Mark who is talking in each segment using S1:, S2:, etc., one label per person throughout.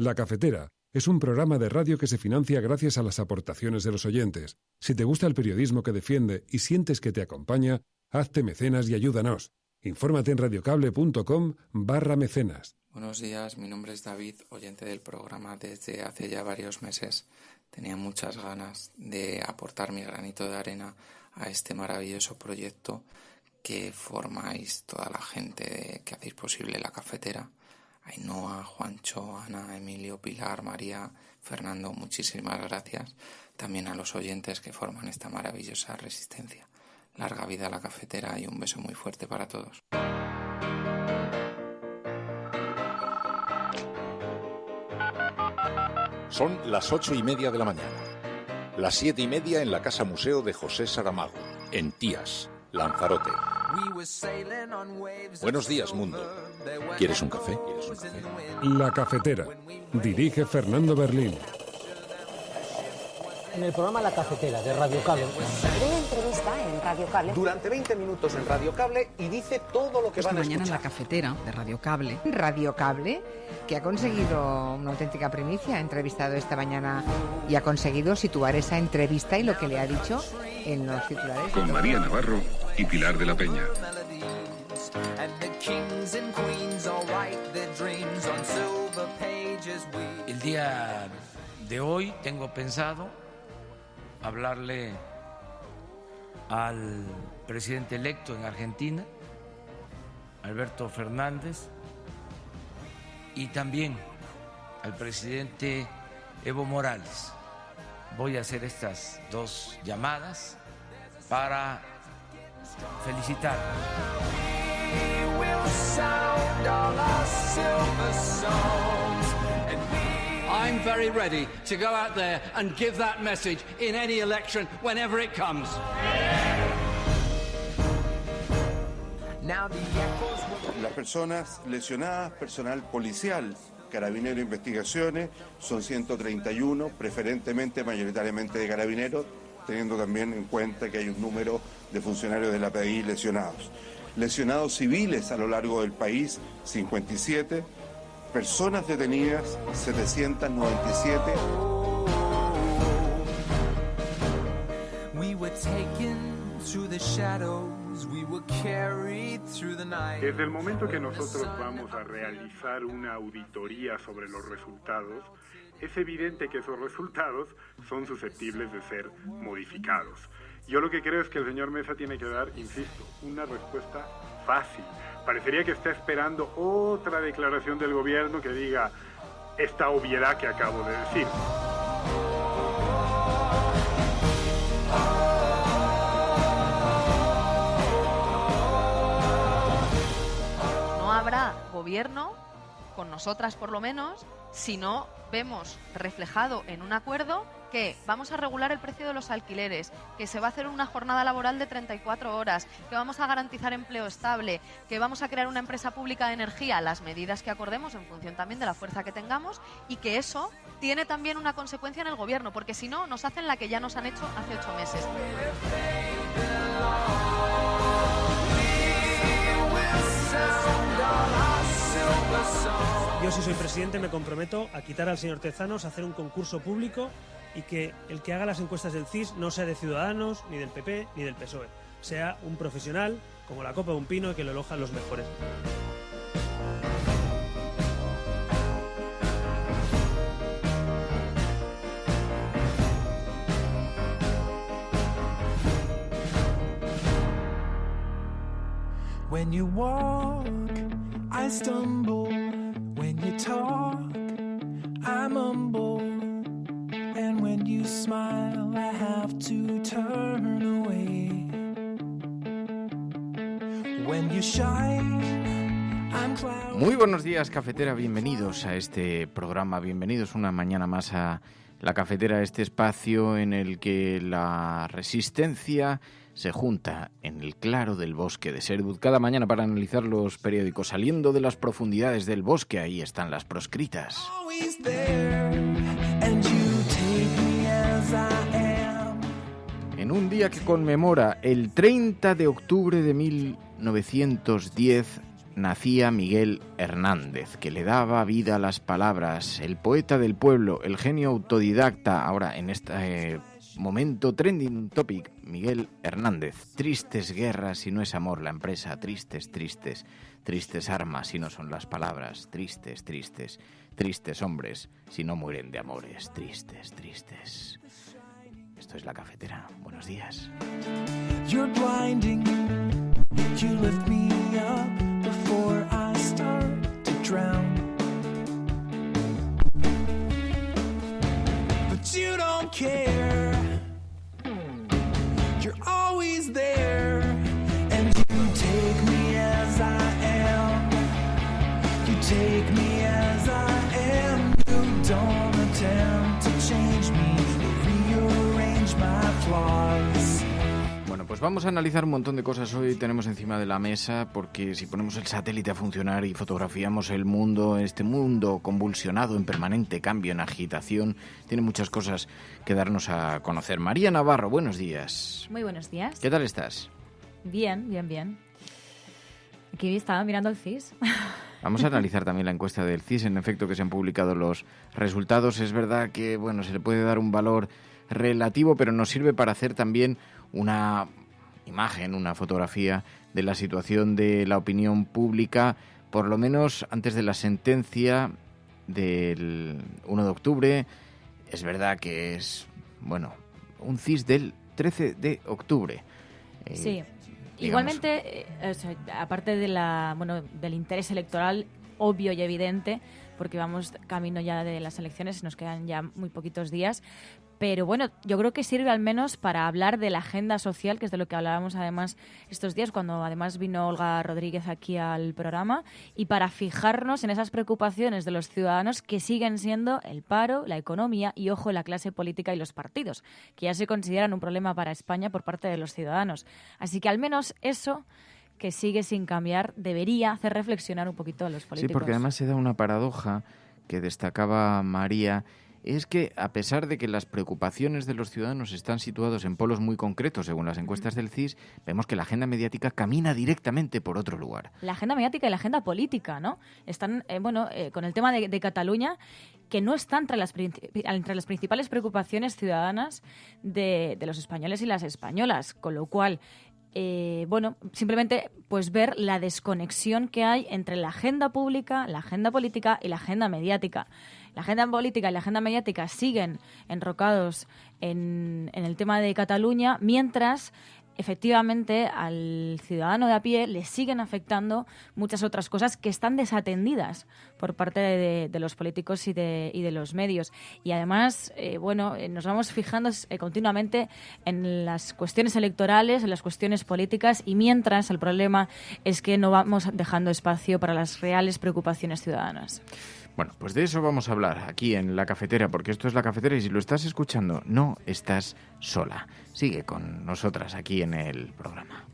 S1: La Cafetera es un programa de radio que se financia gracias a las aportaciones de los oyentes. Si te gusta el periodismo que defiende y sientes que te acompaña, hazte mecenas y ayúdanos. Infórmate en radiocable.com/mecenas.
S2: Buenos días, mi nombre es David, oyente del programa desde hace ya varios meses. Tenía muchas ganas de aportar mi granito de arena a este maravilloso proyecto que formáis toda la gente que hacéis posible La Cafetera. Ainhoa, Juancho, Ana, Emilio, Pilar, María, Fernando, muchísimas gracias. También a los oyentes que forman esta maravillosa resistencia. Larga vida a La Cafetera y un beso muy fuerte para todos.
S3: Son las 8:30 de la mañana. Las 7:30 en la Casa Museo de José Saramago, en Tías, Lanzarote. Buenos días, mundo. ¿Quieres un café?
S1: La Cafetera. Dirige Fernando Berlín.
S4: En el programa La Cafetera de Radio Cable.
S5: Breve entrevista en Radio Cable.
S6: Durante 20 minutos en Radio Cable y dice todo lo que van a
S7: mañana
S6: escuchar.
S7: En La Cafetera de Radio Cable.
S8: Radio Cable, que ha conseguido una auténtica primicia, ha entrevistado esta mañana y ha conseguido situar esa entrevista y lo que le ha dicho en los titulares.
S9: Con María Navarro y Pilar de la Peña.
S10: El día de hoy tengo pensado hablarle al presidente electo en Argentina, Alberto Fernández, y también al presidente Evo Morales. Voy a hacer estas dos llamadas para felicitar.
S11: I'm very ready to go out there and give that message in any election whenever it comes.
S12: Las personas lesionadas, personal policial, Carabinero de Investigaciones, son 131, preferentemente, mayoritariamente de Carabineros, teniendo también en cuenta que hay un número de funcionarios de la PDI lesionados. Lesionados civiles a lo largo del país, 57. Personas detenidas, 797.
S13: Desde el momento que nosotros vamos a realizar una auditoría sobre los resultados, es evidente que esos resultados son susceptibles de ser modificados. Yo lo que creo es que el señor Mesa tiene que dar, insisto, una respuesta fácil. Parecería que está esperando otra declaración del gobierno que diga esta obviedad que acabo de decir.
S14: No habrá gobierno, con nosotras por lo menos, si no vemos reflejado en un acuerdo que vamos a regular el precio de los alquileres, que se va a hacer una jornada laboral de 34 horas, que vamos a garantizar empleo estable, que vamos a crear una empresa pública de energía, las medidas que acordemos en función también de la fuerza que tengamos, y que eso tiene también una consecuencia en el gobierno, porque si no, nos hacen la que ya nos han hecho hace 8 meses.
S15: Yo, si soy presidente, me comprometo a quitar al señor Tezanos, a hacer un concurso público y que el que haga las encuestas del CIS no sea de Ciudadanos, ni del PP, ni del PSOE. Sea un profesional, como la copa de un pino, y que lo elojan los mejores.
S16: When you walk, I stumble. When you talk, I mumble. And when you smile, I have to turn away. When you shine, I'm cloud.
S17: Muy buenos días, Cafetera. Bienvenidos a este programa. Bienvenidos una mañana más a La Cafetera, este espacio en el que la resistencia se junta en el claro del bosque de Sherwood cada mañana para analizar los periódicos. Saliendo de las profundidades del bosque, ahí están las proscritas. En un día que conmemora el 30 de octubre de 1910, nacía Miguel Hernández, que le daba vida a las palabras, el poeta del pueblo, el genio autodidacta. Ahora, en este momento trending topic, Miguel Hernández. Tristes guerras si no es amor la empresa, tristes, tristes, tristes armas si no son las palabras, tristes, tristes, tristes hombres si no mueren de amores, tristes, tristes. Esto es La Cafetera. Buenos días.
S16: You're blinding. You lift me up before I start to drown. But you don't care. You're always there. And you take me as I am. You take me as I am. You don't attempt to change me or rearrange my flaws.
S17: Bueno, pues vamos a analizar un montón de cosas hoy. Tenemos encima de la mesa, porque si ponemos el satélite a funcionar y fotografiamos el mundo, este mundo convulsionado en permanente cambio, en agitación, tiene muchas cosas que darnos a conocer. María Navarro, buenos días.
S7: Muy buenos días.
S17: ¿Qué tal estás?
S7: Bien, bien, bien. Aquí estaba mirando el CIS.
S17: Vamos a analizar también la encuesta del CIS, en efecto, que se han publicado los resultados. Es verdad que, bueno, se le puede dar un valor relativo, pero nos sirve para hacer también una imagen, una fotografía de la situación de la opinión pública, por lo menos antes de la sentencia del 1 de octubre. Es verdad que es, bueno, un CIS del 13 de octubre.
S7: Sí.
S17: Digamos.
S7: Igualmente, aparte de del interés electoral obvio y evidente, porque vamos camino ya de las elecciones, nos quedan ya muy poquitos días. Pero bueno, yo creo que sirve al menos para hablar de la agenda social, que es de lo que hablábamos además estos días, cuando además vino Olga Rodríguez aquí al programa, y para fijarnos en esas preocupaciones de los ciudadanos que siguen siendo el paro, la economía y, ojo, la clase política y los partidos, que ya se consideran un problema para España por parte de los ciudadanos. Así que al menos eso, que sigue sin cambiar, debería hacer reflexionar un poquito a los políticos.
S17: Sí, porque además se da una paradoja que destacaba María. Es que, a pesar de que las preocupaciones de los ciudadanos están situados en polos muy concretos, según las encuestas del CIS, vemos que la agenda mediática camina directamente por otro lugar.
S7: La agenda mediática y la agenda política, ¿no? Están, con el tema de Cataluña, que no está entre las principales preocupaciones ciudadanas de los españoles y las españolas, con lo cual, simplemente pues ver la desconexión que hay entre la agenda pública, la agenda política y la agenda mediática. La agenda política y la agenda mediática siguen enrocados en el tema de Cataluña, mientras efectivamente al ciudadano de a pie le siguen afectando muchas otras cosas que están desatendidas por parte de los políticos y de los medios. Y además, nos vamos fijando continuamente en las cuestiones electorales, en las cuestiones políticas, y mientras el problema es que no vamos dejando espacio para las reales preocupaciones ciudadanas.
S17: Bueno, pues de eso vamos a hablar aquí en La Cafetera, porque esto es La Cafetera y si lo estás escuchando, no estás sola. Sigue con nosotras aquí en el programa.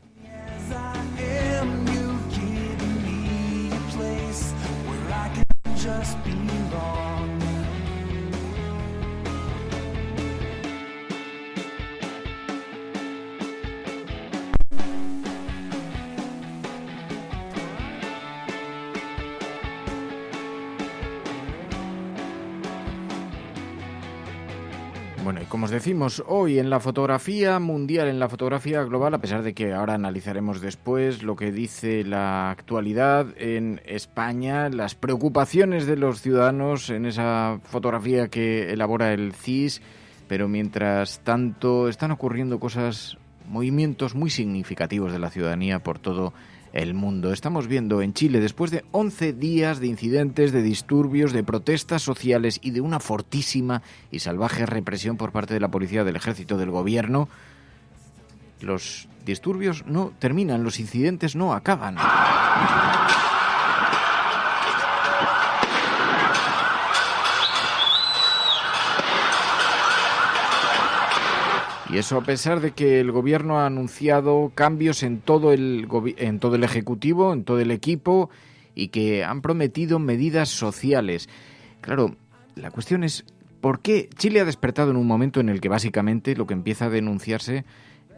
S17: Bueno, y como os decimos, hoy en la fotografía mundial, en la fotografía global, a pesar de que ahora analizaremos después lo que dice la actualidad en España, las preocupaciones de los ciudadanos en esa fotografía que elabora el CIS, pero mientras tanto están ocurriendo cosas, movimientos muy significativos de la ciudadanía por todo el mundo. Estamos viendo en Chile, después de 11 días de incidentes, de disturbios, de protestas sociales y de una fortísima y salvaje represión por parte de la policía, del ejército, del gobierno, los disturbios no terminan, los incidentes no acaban. Y eso a pesar de que el gobierno ha anunciado cambios en todo el Ejecutivo, en todo el equipo, y que han prometido medidas sociales. Claro, la cuestión es, ¿por qué Chile ha despertado en un momento en el que básicamente lo que empieza a denunciarse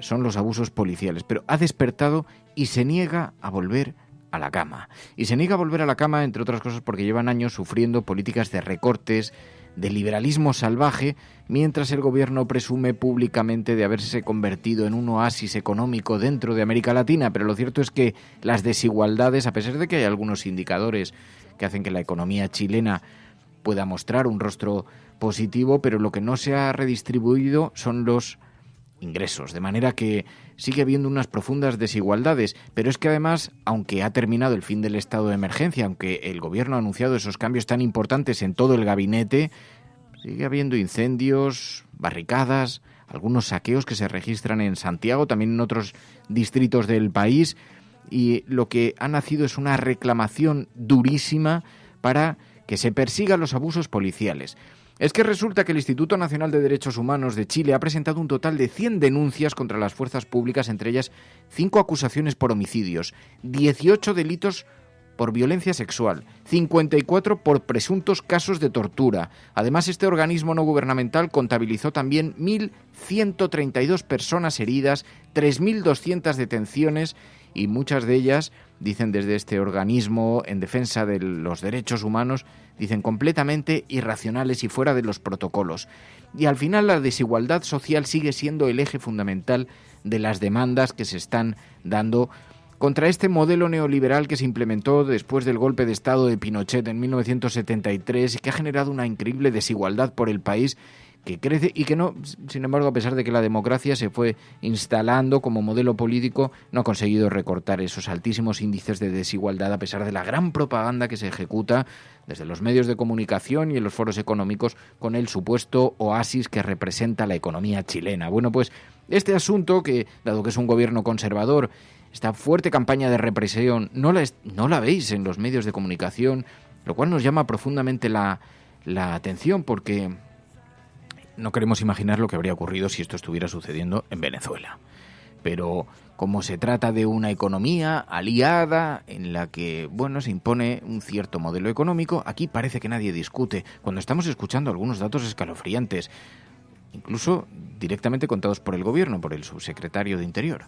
S17: son los abusos policiales? Pero ha despertado y se niega a volver a la cama. Y se niega a volver a la cama, entre otras cosas, porque llevan años sufriendo políticas de recortes, de liberalismo salvaje, mientras el gobierno presume públicamente de haberse convertido en un oasis económico dentro de América Latina. Pero lo cierto es que las desigualdades, a pesar de que hay algunos indicadores que hacen que la economía chilena pueda mostrar un rostro positivo, pero lo que no se ha redistribuido son los ingresos, de manera que sigue habiendo unas profundas desigualdades. Pero es que además, aunque ha terminado el fin del estado de emergencia, aunque el gobierno ha anunciado esos cambios tan importantes en todo el gabinete, sigue habiendo incendios, barricadas, algunos saqueos que se registran en Santiago, también en otros distritos del país, y lo que ha nacido es una reclamación durísima para que se persigan los abusos policiales. Es que resulta que el Instituto Nacional de Derechos Humanos de Chile ha presentado un total de 100 denuncias contra las fuerzas públicas, entre ellas 5 acusaciones por homicidios, 18 delitos por violencia sexual, 54 por presuntos casos de tortura. Además, este organismo no gubernamental contabilizó también 1.132 personas heridas, 3.200 detenciones y muchas de ellas, dicen desde este organismo en defensa de los derechos humanos, dicen completamente irracionales y fuera de los protocolos. Y al final la desigualdad social sigue siendo el eje fundamental de las demandas que se están dando contra este modelo neoliberal que se implementó después del golpe de Estado de Pinochet en 1973 y que ha generado una increíble desigualdad por el país, que crece y que no, sin embargo, a pesar de que la democracia se fue instalando como modelo político, no ha conseguido recortar esos altísimos índices de desigualdad a pesar de la gran propaganda que se ejecuta desde los medios de comunicación y en los foros económicos con el supuesto oasis que representa la economía chilena. Bueno, pues este asunto, que dado que es un gobierno conservador, esta fuerte campaña de represión, no la veis en los medios de comunicación, lo cual nos llama profundamente la atención, porque no queremos imaginar lo que habría ocurrido si esto estuviera sucediendo en Venezuela. Pero como se trata de una economía aliada en la que, bueno, se impone un cierto modelo económico, aquí parece que nadie discute, cuando estamos escuchando algunos datos escalofriantes, incluso directamente contados por el gobierno, por el subsecretario de Interior.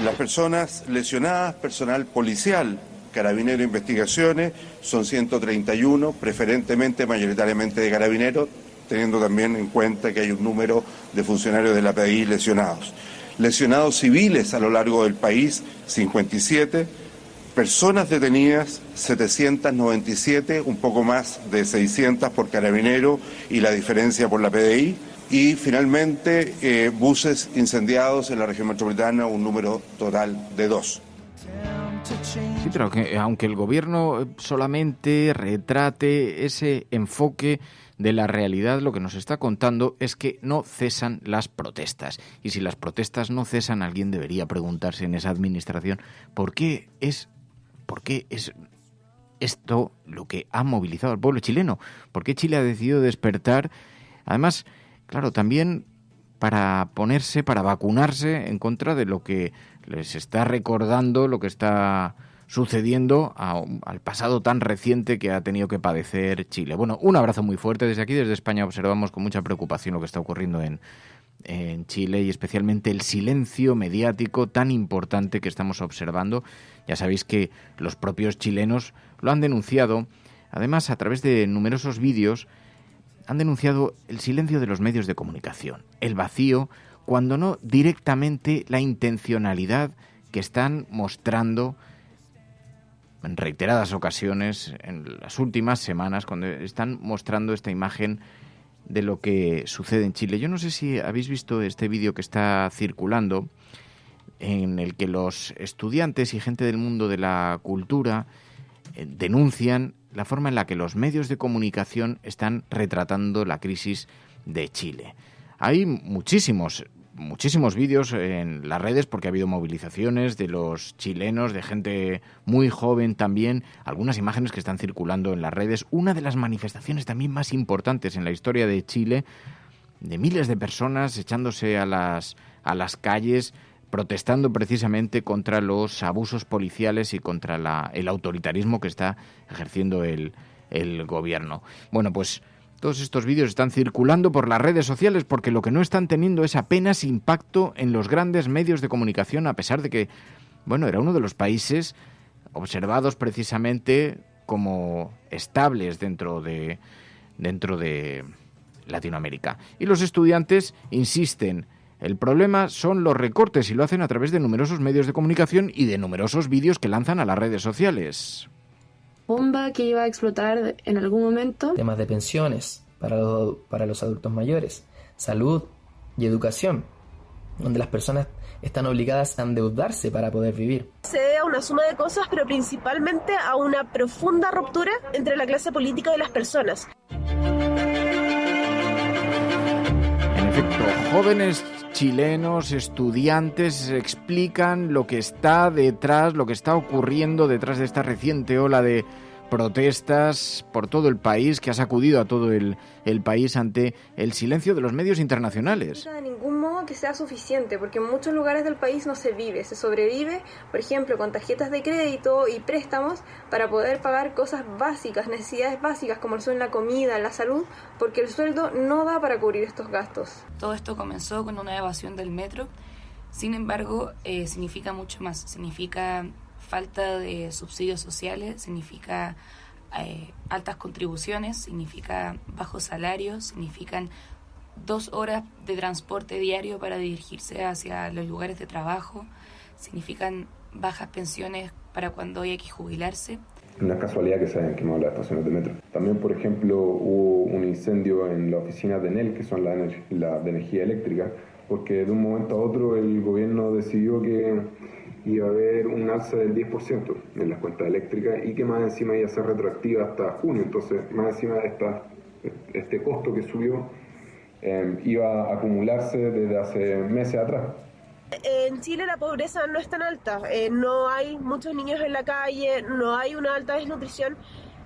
S12: Las personas lesionadas, personal policial, Carabineros e Investigaciones, son 131, preferentemente, mayoritariamente de Carabineros, teniendo también en cuenta que hay un número de funcionarios de la PDI lesionados. Lesionados civiles a lo largo del país, 57. Personas detenidas, 797, un poco más de 600 por Carabineros y la diferencia por la PDI. Y finalmente, buses incendiados en la región metropolitana, un número total de 2.
S17: Sí, pero aunque el gobierno solamente retrate ese enfoque de la realidad, lo que nos está contando es que no cesan las protestas. Y si las protestas no cesan, alguien debería preguntarse en esa administración ¿por qué es esto lo que ha movilizado al pueblo chileno? ¿Por qué Chile ha decidido despertar? Además, claro, también para vacunarse en contra de lo que les está recordando, lo que está sucediendo al pasado tan reciente que ha tenido que padecer Chile. Bueno, un abrazo muy fuerte desde aquí, desde España. Observamos con mucha preocupación lo que está ocurriendo en Chile y especialmente el silencio mediático tan importante que estamos observando. Ya sabéis que los propios chilenos lo han denunciado, además a través de numerosos vídeos, han denunciado el silencio de los medios de comunicación, el vacío, cuando no directamente la intencionalidad que están mostrando en reiteradas ocasiones, en las últimas semanas, cuando están mostrando esta imagen de lo que sucede en Chile. Yo no sé si habéis visto este vídeo que está circulando, en el que los estudiantes y gente del mundo de la cultura denuncian la forma en la que los medios de comunicación están retratando la crisis de Chile. Hay muchísimos vídeos en las redes porque ha habido movilizaciones de los chilenos, de gente muy joven también, algunas imágenes que están circulando en las redes. Una de las manifestaciones también más importantes en la historia de Chile, de miles de personas echándose a las calles, protestando precisamente contra los abusos policiales y contra el autoritarismo que está ejerciendo el gobierno. Bueno, pues todos estos vídeos están circulando por las redes sociales porque lo que no están teniendo es apenas impacto en los grandes medios de comunicación, a pesar de que, bueno, era uno de los países observados precisamente como estables dentro de Latinoamérica. Y los estudiantes insisten, el problema son los recortes y lo hacen a través de numerosos medios de comunicación y de numerosos vídeos que lanzan a las redes sociales.
S18: Bomba que iba a explotar en algún momento.
S19: Temas de pensiones para los adultos mayores, salud y educación, donde las personas están obligadas a endeudarse para poder vivir.
S20: Se debe a una suma de cosas, pero principalmente a una profunda ruptura entre la clase política y las personas.
S17: En efecto, jóvenes chilenos, estudiantes, explican lo que está detrás, lo que está ocurriendo detrás de esta reciente ola de protestas por todo el país, que ha sacudido a todo el país ante el silencio de los medios internacionales.
S21: De ningún modo que sea suficiente, porque en muchos lugares del país no se vive, se sobrevive, por ejemplo, con tarjetas de crédito y préstamos para poder pagar cosas básicas, necesidades básicas como son la comida, la salud, porque el sueldo no da para cubrir estos gastos.
S22: Todo esto comenzó con una evasión del metro, sin embargo, significa mucho más, significa falta de subsidios sociales, significa altas contribuciones, significa bajos salarios, significan 2 horas de transporte diario para dirigirse hacia los lugares de trabajo, significan bajas pensiones para cuando haya que jubilarse.
S23: No es casualidad que se hayan quemado las estaciones de metro. También, por ejemplo, hubo un incendio en las oficinas de Enel, que son la de energía eléctrica, porque de un momento a otro el gobierno decidió que iba a haber un alza del 10% en las cuentas eléctricas y que más encima iba a ser retroactiva hasta junio. Entonces, más encima este costo que subió iba a acumularse desde hace meses atrás.
S20: En Chile la pobreza no es tan alta, no hay muchos niños en la calle, no hay una alta desnutrición.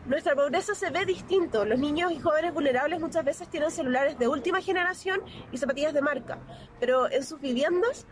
S20: Nuestra pobreza se ve distinto. Los niños y jóvenes vulnerables muchas veces tienen celulares de última generación y zapatillas de marca, pero en sus viviendas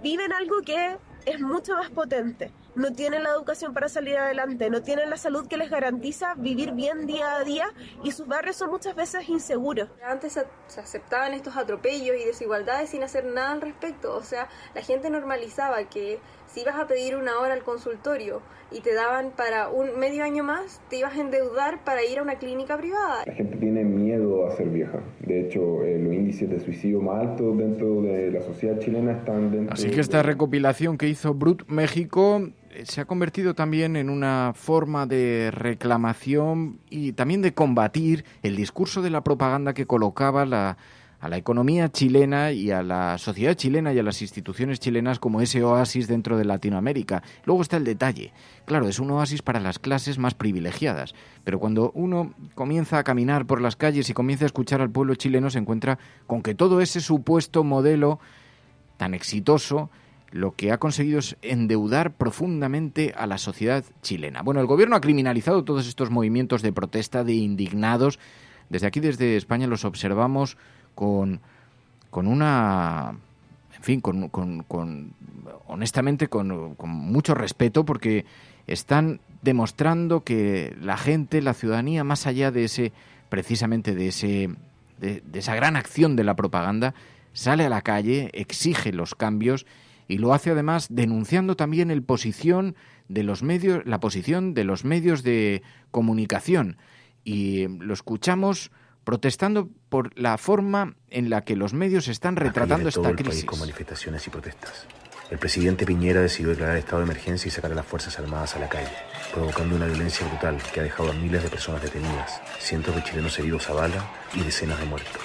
S20: viven algo que es mucho más potente. No tienen la educación para salir adelante, no tienen la salud que les garantiza vivir bien día a día y sus barrios son muchas veces inseguros.
S21: Antes se aceptaban estos atropellos y desigualdades sin hacer nada al respecto. O sea, la gente normalizaba que si ibas a pedir 1 hora al consultorio y te daban para un medio año más, te ibas a endeudar para ir a una clínica privada.
S23: La gente tiene miedo a ser vieja. De hecho, los índices de suicidio más altos dentro de la sociedad chilena están dentro...
S17: Así que esta recopilación que hizo Brut México se ha convertido también en una forma de reclamación y también de combatir el discurso de la propaganda que colocaba a la economía chilena y a la sociedad chilena y a las instituciones chilenas como ese oasis dentro de Latinoamérica. Luego está el detalle. Claro, es un oasis para las clases más privilegiadas, pero cuando uno comienza a caminar por las calles y comienza a escuchar al pueblo chileno, se encuentra con que todo ese supuesto modelo tan exitoso lo que ha conseguido es endeudar profundamente a la sociedad chilena. Bueno, el gobierno ha criminalizado todos estos movimientos de protesta de indignados. Desde aquí, desde España, los observamos con una, en fin, honestamente, con mucho respeto, porque están demostrando que la gente, la ciudadanía, más allá de esa gran acción de la propaganda, sale a la calle, exige los cambios y lo hace además denunciando también la posición de los medios de comunicación. Y lo escuchamos protestando por la forma en la que los medios están retratando esta crisis.
S24: Con manifestaciones y protestas. El presidente Piñera decidió declarar estado de emergencia y sacar a las Fuerzas Armadas a la calle, provocando una violencia brutal que ha dejado a miles de personas detenidas, cientos de chilenos heridos a bala y decenas de muertos.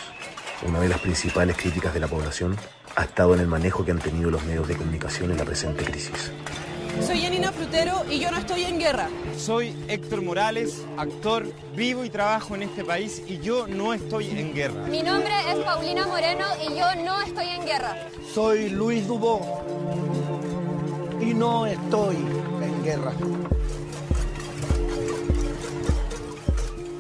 S24: Una de las principales críticas de la población ha estado en el manejo que han tenido los medios de comunicación en la presente crisis.
S25: Soy Yanina Frutero y yo no estoy en guerra.
S26: Soy Héctor Morales, actor, vivo y trabajo en este país y yo no estoy en guerra.
S27: Mi nombre es Paulina Moreno y yo no estoy en guerra.
S28: Soy Luis Dubó y no estoy en guerra.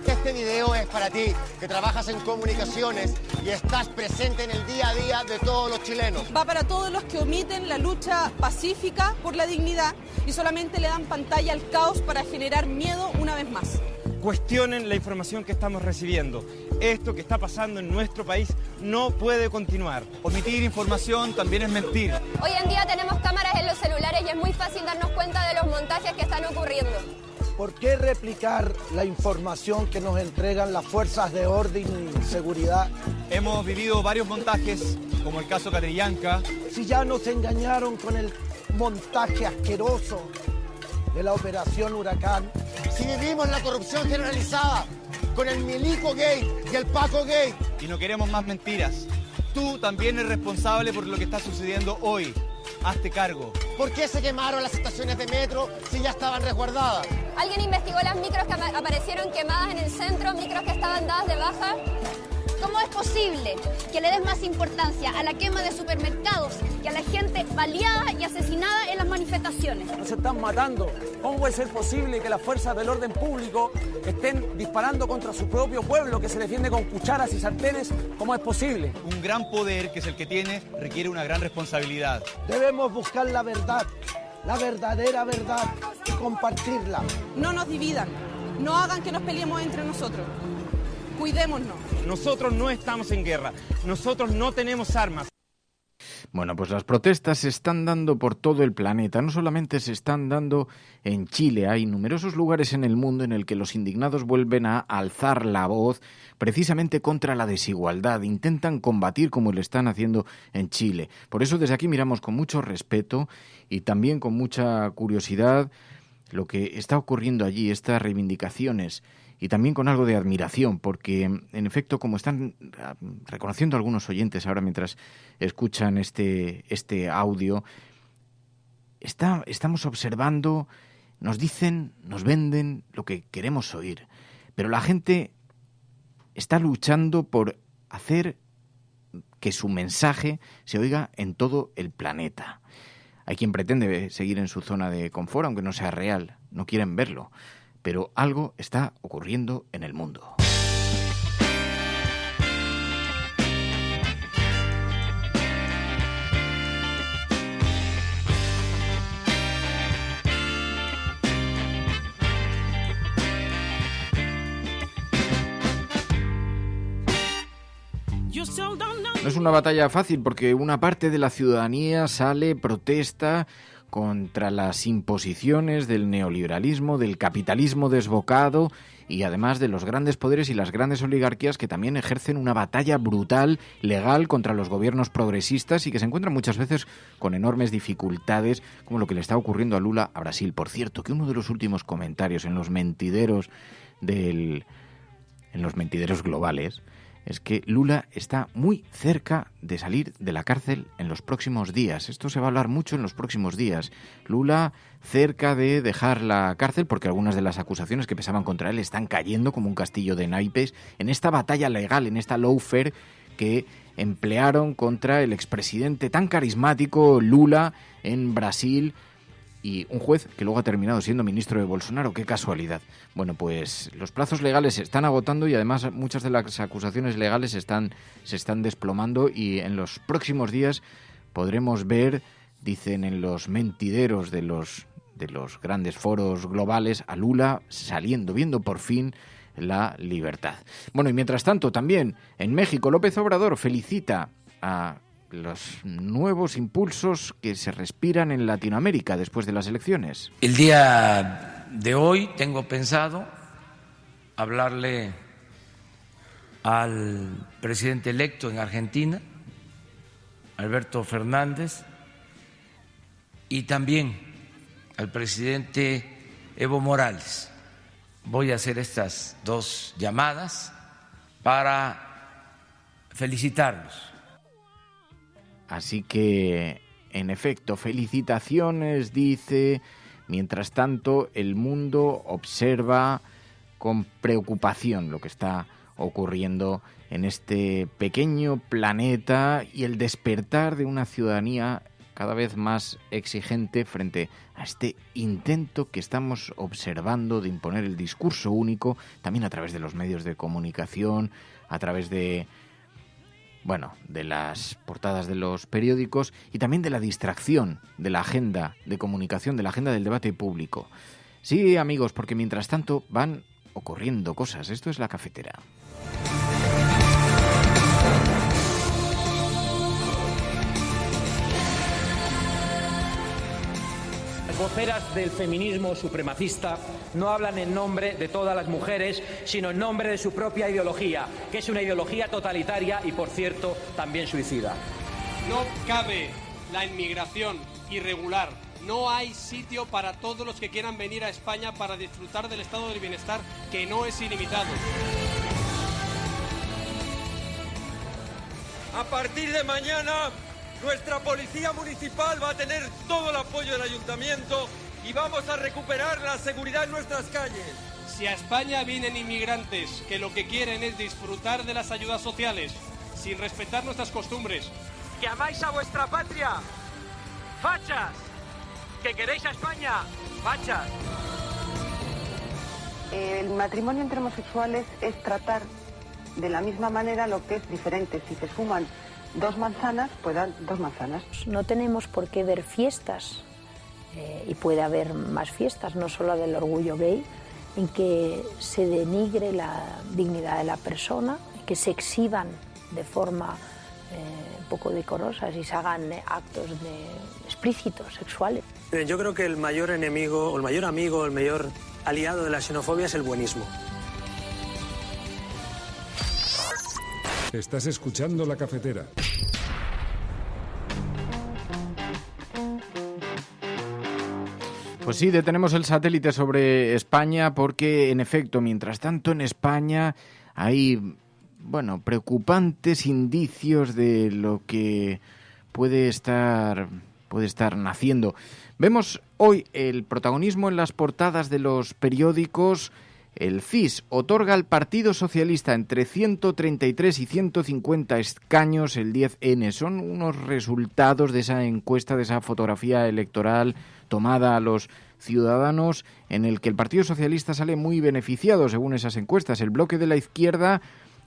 S29: Este video es para ti, que trabajas en comunicaciones y estás presente en el día a día de todos los chilenos.
S25: Va para todos los que omiten la lucha pacífica por la dignidad y solamente le dan pantalla al caos para generar miedo una vez más.
S26: cuestionen la información que estamos recibiendo. Esto que está pasando en nuestro país no puede continuar. Omitir información también es mentir.
S27: Hoy en día tenemos cámaras en los celulares y es muy fácil darnos cuenta de los montajes que están ocurriendo.
S28: ¿Por qué replicar la información que nos entregan las fuerzas de orden y seguridad?
S26: Hemos vivido varios montajes, como el caso Catrillanca.
S28: Si ya nos engañaron con el montaje asqueroso de la Operación Huracán.
S29: Si vivimos la corrupción generalizada con el Milico Gate y el Paco Gate.
S26: Y no queremos más mentiras. Tú también eres responsable por lo que está sucediendo hoy. Hazte cargo.
S29: ¿Por qué se quemaron las estaciones de metro si ya estaban resguardadas?
S27: ¿Alguien investigó las micros que aparecieron quemadas en el centro, micros que estaban dadas de baja?
S1: ¿Cómo es posible que le des más importancia a la quema de supermercados que a la gente baleada y asesinada en las manifestaciones?
S2: Nos están matando. ¿Cómo puede ser posible que las fuerzas del orden público estén disparando contra su propio pueblo que se defiende con cucharas y sartenes? ¿Cómo es posible?
S26: Un gran poder, que es el que tiene, requiere una gran responsabilidad.
S28: Debemos buscar la verdad, la verdadera verdad, y compartirla.
S25: No nos dividan, no hagan que nos peleemos entre nosotros. Cuidémonos.
S26: Nosotros no estamos en guerra, nosotros no tenemos armas.
S17: Bueno, pues las protestas se están dando por todo el planeta, no solamente se están dando en Chile, hay numerosos lugares en el mundo en el que los indignados vuelven a alzar la voz precisamente contra la desigualdad, intentan combatir como lo están haciendo en Chile. Por eso desde aquí miramos con mucho respeto y también con mucha curiosidad lo que está ocurriendo allí, estas reivindicaciones. Y también con algo de admiración, porque en efecto, como están reconociendo algunos oyentes ahora mientras escuchan este audio, estamos observando, nos dicen, nos venden lo que queremos oír. Pero la gente está luchando por hacer que su mensaje se oiga en todo el planeta. Hay quien pretende seguir en su zona de confort, aunque no sea real, no quieren verlo. Pero algo está ocurriendo en el mundo. No es una batalla fácil porque una parte de la ciudadanía sale, protesta contra las imposiciones del neoliberalismo, del capitalismo desbocado y además de los grandes poderes y las grandes oligarquías que también ejercen una batalla brutal, legal, contra los gobiernos progresistas y que se encuentran muchas veces con enormes dificultades, como lo que le está ocurriendo a Lula a Brasil. Por cierto, que uno de los últimos comentarios en los mentideros globales es que Lula está muy cerca de salir de la cárcel en los próximos días. Esto se va a hablar mucho en los próximos días. Lula cerca de dejar la cárcel porque algunas de las acusaciones que pesaban contra él están cayendo como un castillo de naipes en esta batalla legal, en esta lawfare que emplearon contra el expresidente tan carismático Lula en Brasil y un juez que luego ha terminado siendo ministro de Bolsonaro. ¡Qué casualidad! Bueno, pues los plazos legales se están agotando y además muchas de las acusaciones legales se están desplomando y en los próximos días podremos ver, dicen en los mentideros de los grandes foros globales, a Lula saliendo, viendo por fin la libertad. Bueno, y mientras tanto también en México López Obrador felicita a los nuevos impulsos que se respiran en Latinoamérica después de las elecciones.
S3: El día de hoy tengo pensado hablarle al presidente electo en Argentina, Alberto Fernández, y también al presidente Evo Morales. Voy a hacer estas dos llamadas para felicitarlos.
S17: Así que, en efecto, felicitaciones, dice. Mientras tanto, el mundo observa con preocupación lo que está ocurriendo en este pequeño planeta y el despertar de una ciudadanía cada vez más exigente frente a este intento que estamos observando de imponer el discurso único, también a través de los medios de comunicación, a través de las portadas de los periódicos y también de la distracción de la agenda de comunicación, de la agenda del debate público. Sí, amigos, porque mientras tanto van ocurriendo cosas. Esto es La Cafetera.
S4: Las voceras del feminismo supremacista no hablan en nombre de todas las mujeres, sino en nombre de su propia ideología, que es una ideología totalitaria y, por cierto, también suicida.
S5: No cabe la inmigración irregular. No hay sitio para todos los que quieran venir a España para disfrutar del estado del bienestar, que no es ilimitado.
S26: A partir de mañana, nuestra policía municipal va a tener todo el apoyo del ayuntamiento y vamos a recuperar la seguridad en nuestras calles.
S5: Si a España vienen inmigrantes que lo que quieren es disfrutar de las ayudas sociales, sin respetar nuestras costumbres,
S4: ¡que amáis a vuestra patria! ¡Fachas! ¡Que queréis a España! ¡Fachas!
S6: El matrimonio entre homosexuales es tratar de la misma manera lo que es diferente. Si se suman 2 manzanas, pues dan 2 manzanas.
S8: No tenemos por qué ver fiestas, y puede haber más fiestas, no solo del orgullo gay, en que se denigre la dignidad de la persona, que se exhiban de forma poco decorosas y se hagan actos explícitos, sexuales.
S4: Yo creo que el mayor enemigo, o el mayor amigo, el mayor aliado de la xenofobia es el buenismo.
S9: Estás escuchando La Cafetera.
S17: Pues sí, detenemos el satélite sobre España porque, en efecto, mientras tanto en España hay, preocupantes indicios de lo que puede estar naciendo. Vemos hoy el protagonismo en las portadas de los periódicos. El CIS otorga al Partido Socialista entre 133 y 150 escaños el 10N. Son unos resultados de esa encuesta, de esa fotografía electoral tomada a los ciudadanos, en el que el Partido Socialista sale muy beneficiado según esas encuestas. El bloque de la izquierda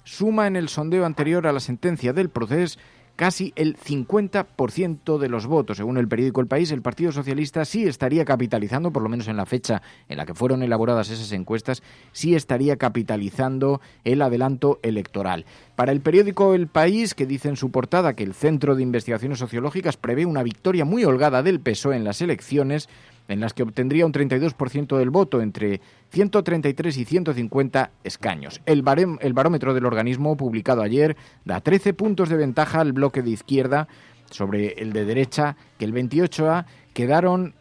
S17: suma en el sondeo anterior a la sentencia del Procés casi el 50% de los votos. Según el periódico El País, el Partido Socialista sí estaría capitalizando, por lo menos en la fecha en la que fueron elaboradas esas encuestas, sí estaría capitalizando el adelanto electoral. Para el periódico El País, que dice en su portada que el Centro de Investigaciones Sociológicas prevé una victoria muy holgada del PSOE en las elecciones, en las que obtendría un 32% del voto, entre 133 y 150 escaños. El barómetro del organismo, publicado ayer, da 13 puntos de ventaja al bloque de izquierda sobre el de derecha, que el 28A quedaron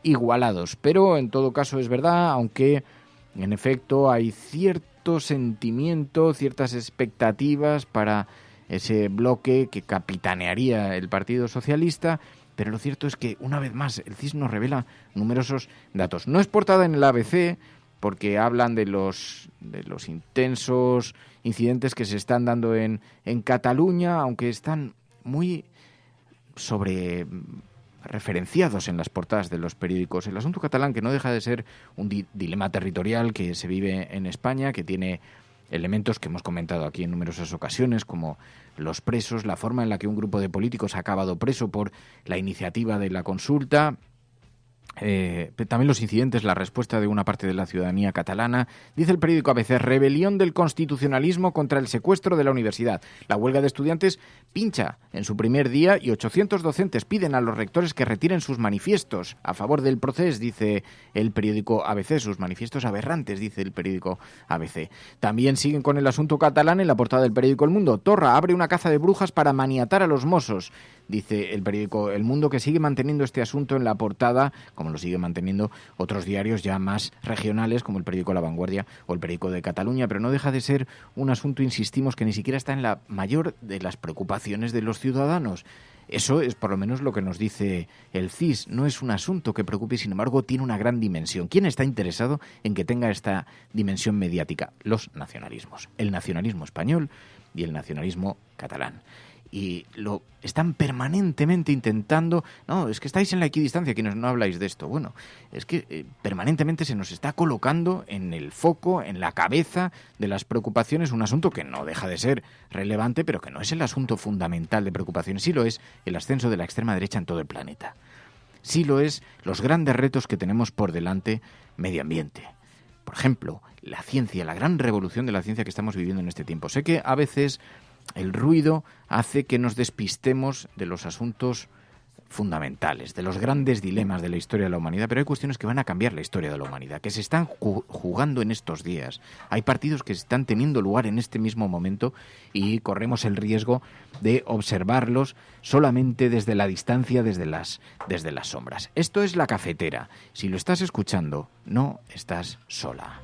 S17: igualados. Pero, en todo caso, es verdad, aunque, en efecto, hay cierto sentimiento, ciertas expectativas para ese bloque que capitanearía el Partido Socialista. Pero lo cierto es que, una vez más, el CIS nos revela numerosos datos. No es portada en el ABC, porque hablan de los intensos incidentes que se están dando en Cataluña, aunque están muy referenciados en las portadas de los periódicos. El asunto catalán, que no deja de ser un dilema territorial que se vive en España, que tiene elementos que hemos comentado aquí en numerosas ocasiones, como los presos, la forma en la que un grupo de políticos ha acabado preso por la iniciativa de la consulta, también los incidentes, la respuesta de una parte de la ciudadanía catalana. Dice el periódico ABC, rebelión del constitucionalismo contra el secuestro de la universidad. La huelga de estudiantes pincha en su primer día y 800 docentes piden a los rectores que retiren sus manifiestos a favor del Procés, dice el periódico ABC. Sus manifiestos aberrantes, dice el periódico ABC. También siguen con el asunto catalán en la portada del periódico El Mundo. Torra abre una caza de brujas para maniatar a los Mossos, dice el periódico El Mundo, que sigue manteniendo este asunto en la portada, como lo sigue manteniendo otros diarios ya más regionales, como el periódico La Vanguardia o el periódico de Cataluña, pero no deja de ser un asunto, insistimos, que ni siquiera está en la mayor de las preocupaciones de los ciudadanos. Eso es por lo menos lo que nos dice el CIS. No es un asunto que preocupe, sin embargo, tiene una gran dimensión. ¿Quién está interesado en que tenga esta dimensión mediática? Los nacionalismos. El nacionalismo español y el nacionalismo catalán. Y lo están permanentemente intentando. No, es que estáis en la equidistancia, quienes no habláis de esto. Bueno, es que permanentemente se nos está colocando en el foco, en la cabeza de las preocupaciones, un asunto que no deja de ser relevante, pero que no es el asunto fundamental de preocupaciones. Sí lo es el ascenso de la extrema derecha en todo el planeta. Sí lo es los grandes retos que tenemos por delante, medio ambiente, por ejemplo, la ciencia, la gran revolución de la ciencia que estamos viviendo en este tiempo. Sé que a veces el ruido hace que nos despistemos de los asuntos fundamentales, de los grandes dilemas de la historia de la humanidad, pero hay cuestiones que van a cambiar la historia de la humanidad, que se están jugando en estos días. Hay partidos que están teniendo lugar en este mismo momento y corremos el riesgo de observarlos solamente desde la distancia, desde las sombras. Esto es La Cafetera. Si lo estás escuchando, no estás sola.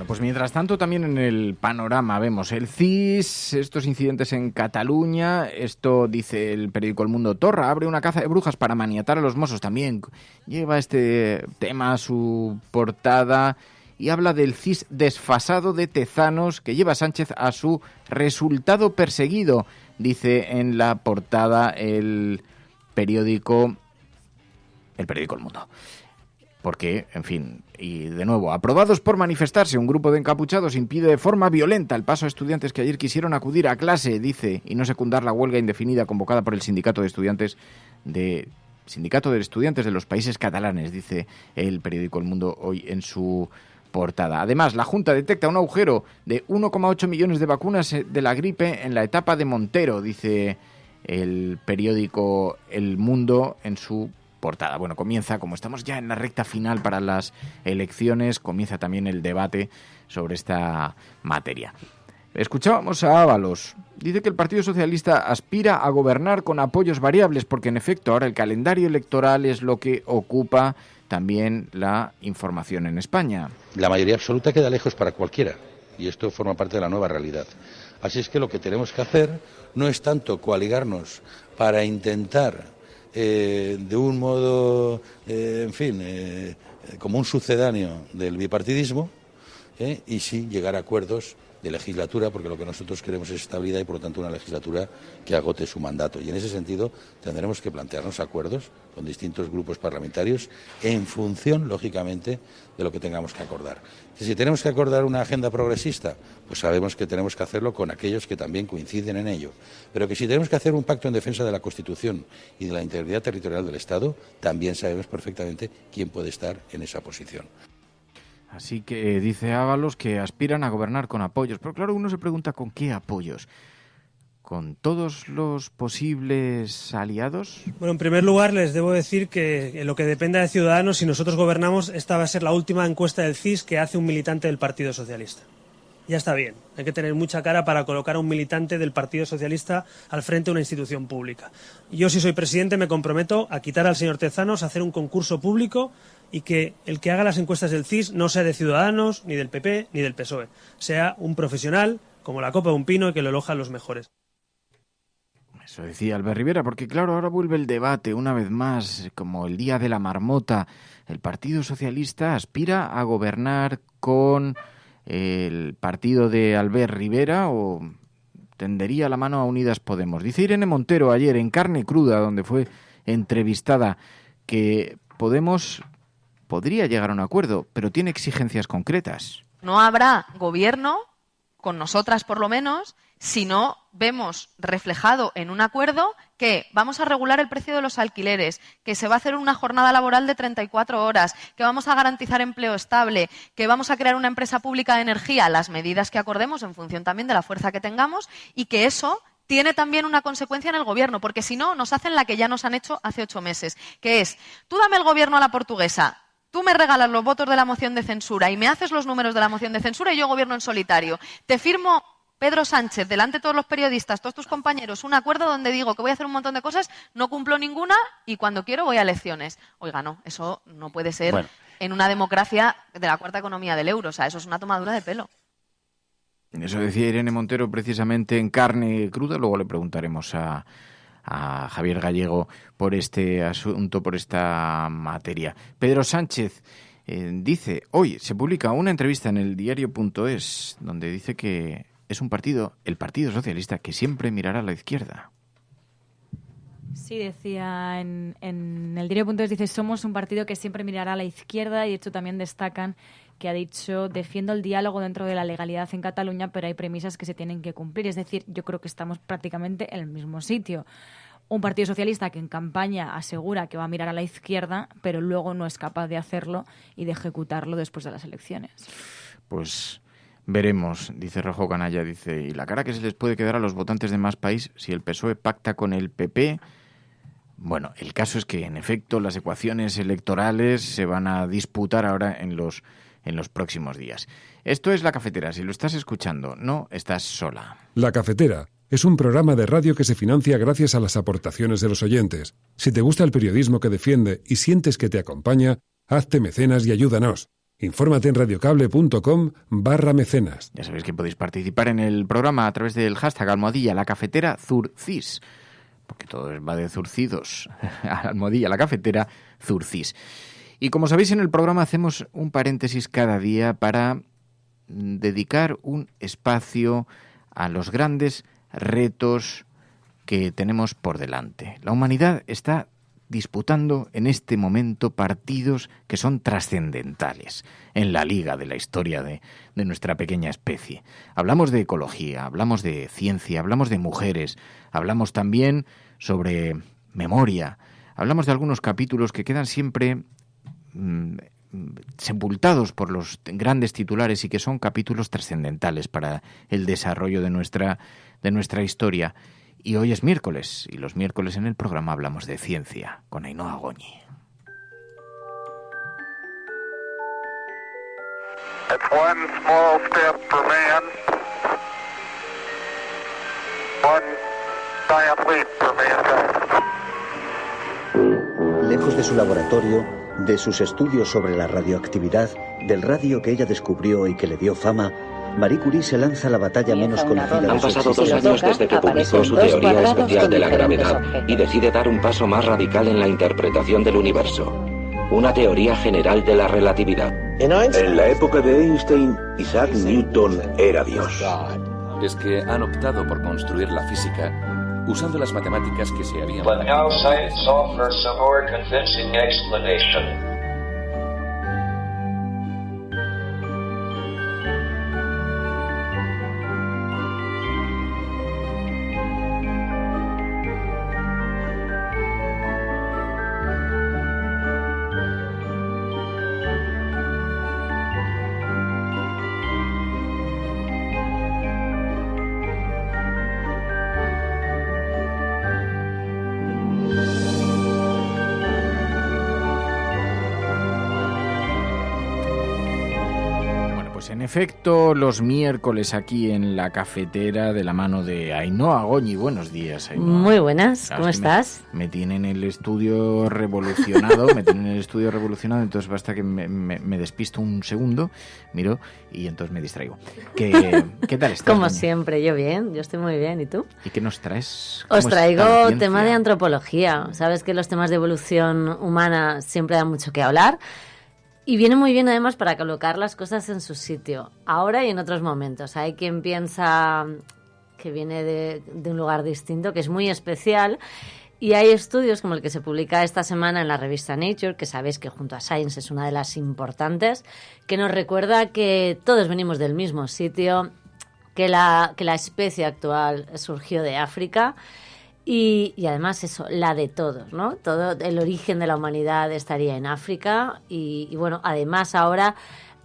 S17: Pues mientras tanto, también en el panorama vemos el CIS, estos incidentes en Cataluña, esto dice el periódico El Mundo. Torra abre una caza de brujas para maniatar a los Mossos, también lleva este tema a su portada y habla del CIS desfasado de Tezanos que lleva Sánchez a su resultado perseguido, dice en la portada el periódico El Mundo. Porque, en fin, y de nuevo, aprobados por manifestarse, un grupo de encapuchados impide de forma violenta el paso a estudiantes que ayer quisieron acudir a clase, dice, y no secundar la huelga indefinida convocada por el Sindicato de Estudiantes de los Países Catalanes, dice el periódico El Mundo hoy en su portada. Además, la Junta detecta un agujero de 1,8 millones de vacunas de la gripe en la etapa de Montero, dice el periódico El Mundo en su portada. Bueno, comienza, como estamos ya en la recta final para las elecciones, comienza también el debate sobre esta materia. Escuchábamos a Ábalos. Dice que el Partido Socialista aspira a gobernar con apoyos variables, porque en efecto ahora el calendario electoral es lo que ocupa también la información en España.
S7: La mayoría absoluta queda lejos para cualquiera, y esto forma parte de la nueva realidad. Así es que lo que tenemos que hacer no es tanto coaligarnos para intentar de un modo, como un sucedáneo del bipartidismo, y sí llegar a acuerdos de legislatura, porque lo que nosotros queremos es estabilidad y, por lo tanto, una legislatura que agote su mandato. Y en ese sentido tendremos que plantearnos acuerdos con distintos grupos parlamentarios en función, lógicamente, de lo que tengamos que acordar. Si tenemos que acordar una agenda progresista, pues sabemos que tenemos que hacerlo con aquellos que también coinciden en ello. Pero que si tenemos que hacer un pacto en defensa de la Constitución y de la integridad territorial del Estado, también sabemos perfectamente quién puede estar en esa posición.
S17: Así que dice Ábalos que aspiran a gobernar con apoyos. Pero claro, uno se pregunta ¿con qué apoyos? ¿Con todos los posibles aliados?
S9: Bueno, en primer lugar les debo decir que en lo que dependa de Ciudadanos, si nosotros gobernamos, esta va a ser la última encuesta del CIS que hace un militante del Partido Socialista. Ya está bien, hay que tener mucha cara para colocar a un militante del Partido Socialista al frente de una institución pública. Yo, si soy presidente, me comprometo a quitar al señor Tezanos, a hacer un concurso público y que el que haga las encuestas del CIS no sea de Ciudadanos, ni del PP, ni del PSOE. Sea un profesional, como la copa de un pino, y que lo elojan los mejores.
S17: Eso decía Albert Rivera, porque claro, ahora vuelve el debate una vez más, como el día de la marmota. El Partido Socialista aspira a gobernar con el partido de Albert Rivera o tendería la mano a Unidas Podemos. Dice Irene Montero ayer en Carne Cruda, donde fue entrevistada, que Podemos podría llegar a un acuerdo, pero tiene exigencias concretas.
S10: No habrá gobierno, con nosotras por lo menos, si no vemos reflejado en un acuerdo que vamos a regular el precio de los alquileres, que se va a hacer una jornada laboral de 34 horas, que vamos a garantizar empleo estable, que vamos a crear una empresa pública de energía, las medidas que acordemos en función también de la fuerza que tengamos, y que eso tiene también una consecuencia en el gobierno, porque si no nos hacen la que ya nos han hecho hace 8 meses, que es, tú dame el gobierno a la portuguesa, tú me regalas los votos de la moción de censura y me haces los números de la moción de censura y yo gobierno en solitario. Te firmo Pedro Sánchez, delante de todos los periodistas, todos tus compañeros, un acuerdo donde digo que voy a hacer un montón de cosas, no cumplo ninguna y cuando quiero voy a elecciones. Oiga, no, eso no puede ser en una democracia de la cuarta economía del euro. O sea, eso es una tomadura de pelo.
S17: Eso decía Irene Montero precisamente en Carne Cruda. Luego le preguntaremos a Javier Gallego por este asunto, por esta materia. Pedro Sánchez dice, hoy se publica una entrevista en el diario.es donde dice que es un partido, el Partido Socialista, que siempre mirará a la izquierda.
S11: Sí, decía en el diario.es, dice, somos un partido que siempre mirará a la izquierda, y de hecho también destacan que ha dicho, defiendo el diálogo dentro de la legalidad en Cataluña, pero hay premisas que se tienen que cumplir. Es decir, yo creo que estamos prácticamente en el mismo sitio. Un partido socialista que en campaña asegura que va a mirar a la izquierda, pero luego no es capaz de hacerlo y de ejecutarlo después de las elecciones.
S17: Pues veremos, dice Rojo Canalla, dice, y la cara que se les puede quedar a los votantes de Más País si el PSOE pacta con el PP. Bueno, el caso es que, en efecto, las ecuaciones electorales se van a disputar ahora en los próximos días. Esto es La Cafetera. Si lo estás escuchando, no estás sola.
S12: La Cafetera es un programa de radio que se financia gracias a las aportaciones de los oyentes. Si te gusta el periodismo que defiende y sientes que te acompaña, hazte mecenas y ayúdanos. Infórmate en radiocable.com/mecenas.
S17: Ya sabéis que podéis participar en el programa a través del hashtag #LaCafeteraZurcis, porque todo va de zurcidos. #LaCafeteraZurcis. Y como sabéis, en el programa hacemos un paréntesis cada día para dedicar un espacio a los grandes retos que tenemos por delante. La humanidad está disputando en este momento partidos que son trascendentales en la liga de la historia de nuestra pequeña especie. Hablamos de ecología, hablamos de ciencia, hablamos de mujeres, hablamos también sobre memoria, hablamos de algunos capítulos que quedan siempre sepultados por los grandes titulares y que son capítulos trascendentales para el desarrollo de nuestra historia. Y hoy es miércoles, y los miércoles en el programa hablamos de ciencia, con Ainhoa Goñi.
S13: It's one small step for man, one giant leap for mankind.
S14: Lejos de su laboratorio, de sus estudios sobre la radioactividad, del radio que ella descubrió y que le dio fama, Marie Curie se lanza a la batalla menos conocida de su existencia.
S15: Han pasado 2 años desde que publicó su teoría especial de la gravedad y decide dar un paso más radical en la interpretación del universo. Una teoría general de la relatividad.
S16: En la época de Einstein, Isaac Newton era Dios.
S18: Es que han optado por construir la física usando las matemáticas que se habían...
S19: But now science offers a more convincing explanation.
S17: En efecto, los miércoles aquí en La Cafetera de la mano de Ainhoa Goñi. Buenos días, Ainhoa.
S22: Muy buenas, ¿cómo estás?
S17: Me tienen el estudio revolucionado, entonces basta que me despisto un segundo, miro y entonces me distraigo. ¿Qué tal estás?
S22: Como siempre, yo bien, yo estoy muy bien, ¿y tú?
S17: ¿Y qué nos traes?
S22: Os traigo tema de antropología. Sabes que los temas de evolución humana siempre dan mucho que hablar. Y viene muy bien, además, para colocar las cosas en su sitio, ahora y en otros momentos. Hay quien piensa que viene de un lugar distinto, que es muy especial, y hay estudios como el que se publica esta semana en la revista Nature, que sabéis que junto a Science es una de las importantes, que nos recuerda que todos venimos del mismo sitio, que la especie actual surgió de África. Y además eso, la de todos, ¿no? Todo el origen de la humanidad estaría en África y bueno, además ahora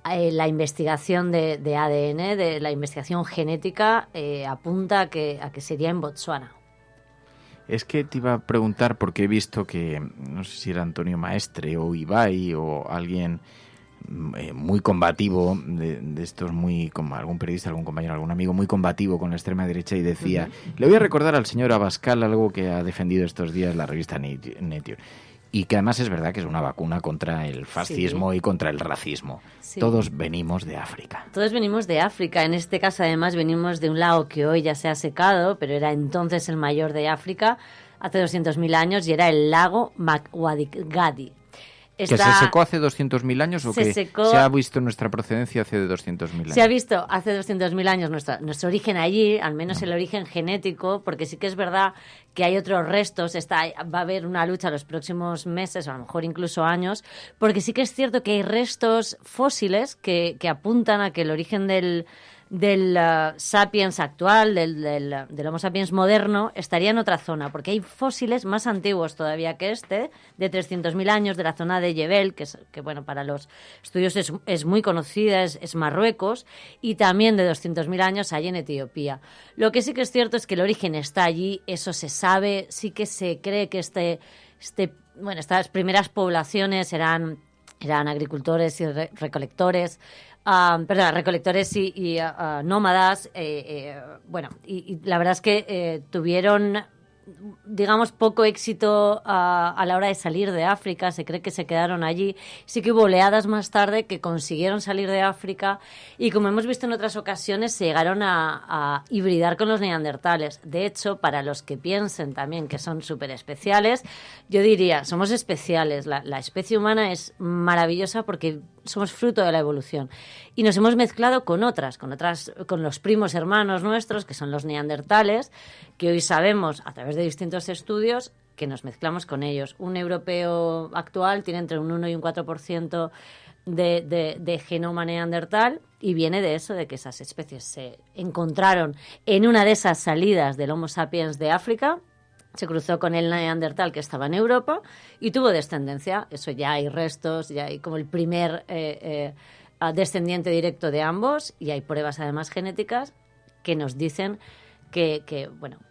S22: la investigación de ADN, de la investigación genética, apunta a que sería en Botsuana.
S17: Es que te iba a preguntar porque he visto que, no sé si era Antonio Maestre o Ibai o alguien muy combativo, de estos muy, como algún periodista, algún compañero, algún amigo muy combativo con la extrema derecha, y decía, le voy a recordar al señor Abascal algo que ha defendido estos días la revista Nature. Y que además es verdad que es una vacuna contra el fascismo y contra el racismo. Sí. Todos venimos de África.
S22: Todos venimos de África. En este caso, además, venimos de un lago que hoy ya se ha secado, pero era entonces el mayor de África, hace 200.000 años, y era el lago Makwadikgadi.
S17: ¿Que se secó hace 200.000 años o que se ha visto nuestra procedencia hace 200.000 años?
S22: Se ha visto hace 200.000 años nuestro origen allí, al menos el origen genético, porque sí que es verdad que hay otros restos. Va a haber una lucha los próximos meses, o a lo mejor incluso años, porque sí que es cierto que hay restos fósiles que apuntan a que el origen del sapiens actual, del Homo sapiens moderno, estaría en otra zona, porque hay fósiles más antiguos todavía que de 300.000 años, de la zona de Yebel, que bueno, para los estudios es muy conocida, es Marruecos, y también de 200.000 años hay en Etiopía. Lo que sí que es cierto es que el origen está allí, eso se sabe, sí que se cree que estas primeras poblaciones eran agricultores y recolectores, recolectores y nómadas, y la verdad es que tuvieron, digamos, poco éxito a la hora de salir de África. Se cree que se quedaron allí. Sí que hubo oleadas más tarde que consiguieron salir de África y, como hemos visto en otras ocasiones, se llegaron a hibridar con los neandertales. De hecho, para los que piensen también que son súper especiales, yo diría, somos especiales. La especie humana es maravillosa porque somos fruto de la evolución y nos hemos mezclado con los primos hermanos nuestros, que son los neandertales, que hoy sabemos a través de distintos estudios que nos mezclamos con ellos. Un europeo actual tiene entre un 1 y un 4% de genoma neandertal, y viene de eso, de que esas especies se encontraron en una de esas salidas del Homo sapiens de África. Se cruzó con el neandertal que estaba en Europa y tuvo descendencia. Eso ya hay restos, ya hay como el primer descendiente directo de ambos, y hay pruebas además genéticas que nos dicen que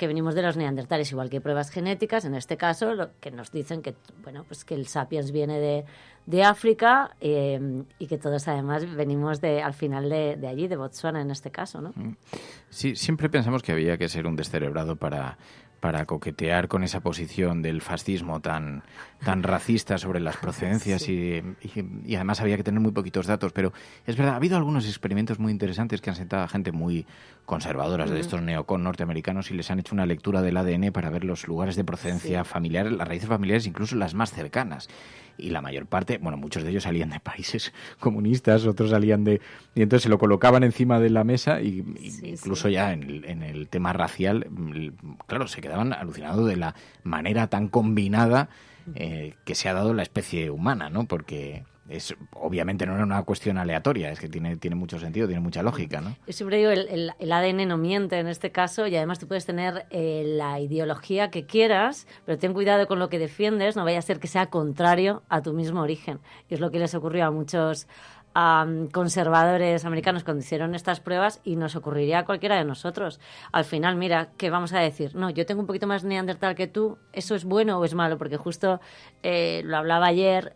S22: venimos de los neandertales, igual que hay pruebas genéticas, en este caso, que nos dicen que el sapiens viene de África, y que todos además venimos al final de allí, de Botsuana en este caso, ¿no?
S17: Sí, siempre pensamos que había que ser un descerebrado para coquetear con esa posición del fascismo tan racista sobre las procedencias, sí. y además había que tener muy poquitos datos, pero es verdad, ha habido algunos experimentos muy interesantes que han sentado a gente muy conservadora de estos neocon norteamericanos, y les han hecho una lectura del ADN para ver los lugares de procedencia familiar, las raíces familiares, incluso las más cercanas. Y la mayor parte, muchos de ellos salían de países comunistas, otros salían y entonces se lo colocaban encima de la mesa y incluso ya en el tema racial, claro, se quedaban alucinados de la manera tan combinada que se ha dado la especie humana, ¿no? Porque obviamente no era una cuestión aleatoria, es que tiene mucho sentido, tiene mucha lógica, ¿no?
S22: Yo siempre digo, el ADN no miente en este caso, y además tú puedes tener la ideología que quieras, pero ten cuidado con lo que defiendes, no vaya a ser que sea contrario a tu mismo origen. Y es lo que les ocurrió a muchos conservadores americanos cuando hicieron estas pruebas, y nos ocurriría a cualquiera de nosotros. Al final, mira, ¿qué vamos a decir? No, yo tengo un poquito más neandertal que tú, ¿eso es bueno o es malo? Porque justo lo hablaba ayer,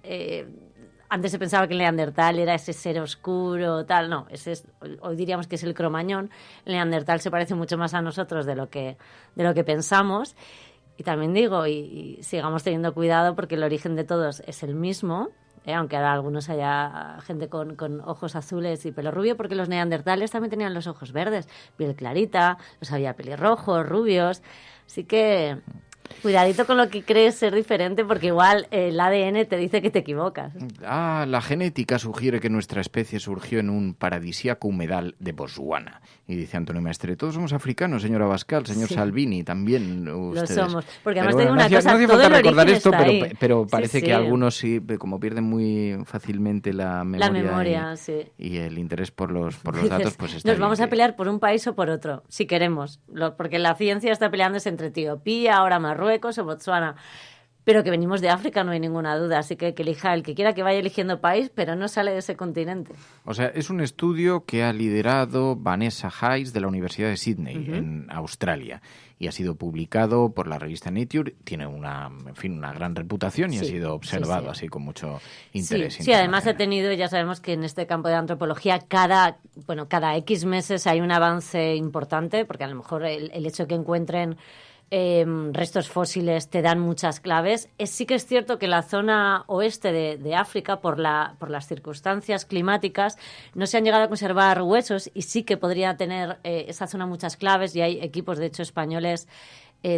S22: antes se pensaba que el neandertal era ese ser oscuro, tal. No, hoy diríamos que es el cromañón. El neandertal se parece mucho más a nosotros de lo que pensamos. Y también digo, y sigamos teniendo cuidado, porque el origen de todos es el mismo, aunque ahora algunos haya gente con ojos azules y pelo rubio, porque los neandertales también tenían los ojos verdes, piel clarita, los había pelirrojos, rubios. Así que cuidadito con lo que crees ser diferente, porque igual el ADN te dice que te equivocas.
S17: La genética sugiere que nuestra especie surgió en un paradisíaco humedal de Botsuana. Y dice Antonio Mestre, todos somos africanos, señor Abascal, señor Salvini, también ustedes.
S22: Lo somos, porque además te digo una cosa,
S17: no hace
S22: todo
S17: falta
S22: el
S17: recordar
S22: origen
S17: esto,
S22: está ahí.
S17: pero parece que algunos sí, como pierden muy fácilmente la memoria, y el interés por los datos, pues está
S22: Nos vamos a pelear por un país o por otro, si queremos, porque la ciencia está peleándose entre Etiopía, ahora Marruecos o Botsuana. pero que venimos de África, no hay ninguna duda. Así que elija el que quiera, que vaya eligiendo país, pero no sale de ese continente.
S17: O sea, es un estudio que ha liderado Vanessa Hayes de la Universidad de Sydney, en Australia, y ha sido publicado por la revista Nature. Tiene una gran reputación y ha sido observado así con mucho interés.
S22: Sí, además ha tenido, ya sabemos que en este campo de antropología cada X meses hay un avance importante, porque a lo mejor el hecho de que encuentren restos fósiles te dan muchas claves. Sí que es cierto que la zona oeste de África, por las circunstancias climáticas, no se han llegado a conservar huesos, y sí que podría tener esa zona muchas claves, y hay equipos, de hecho, españoles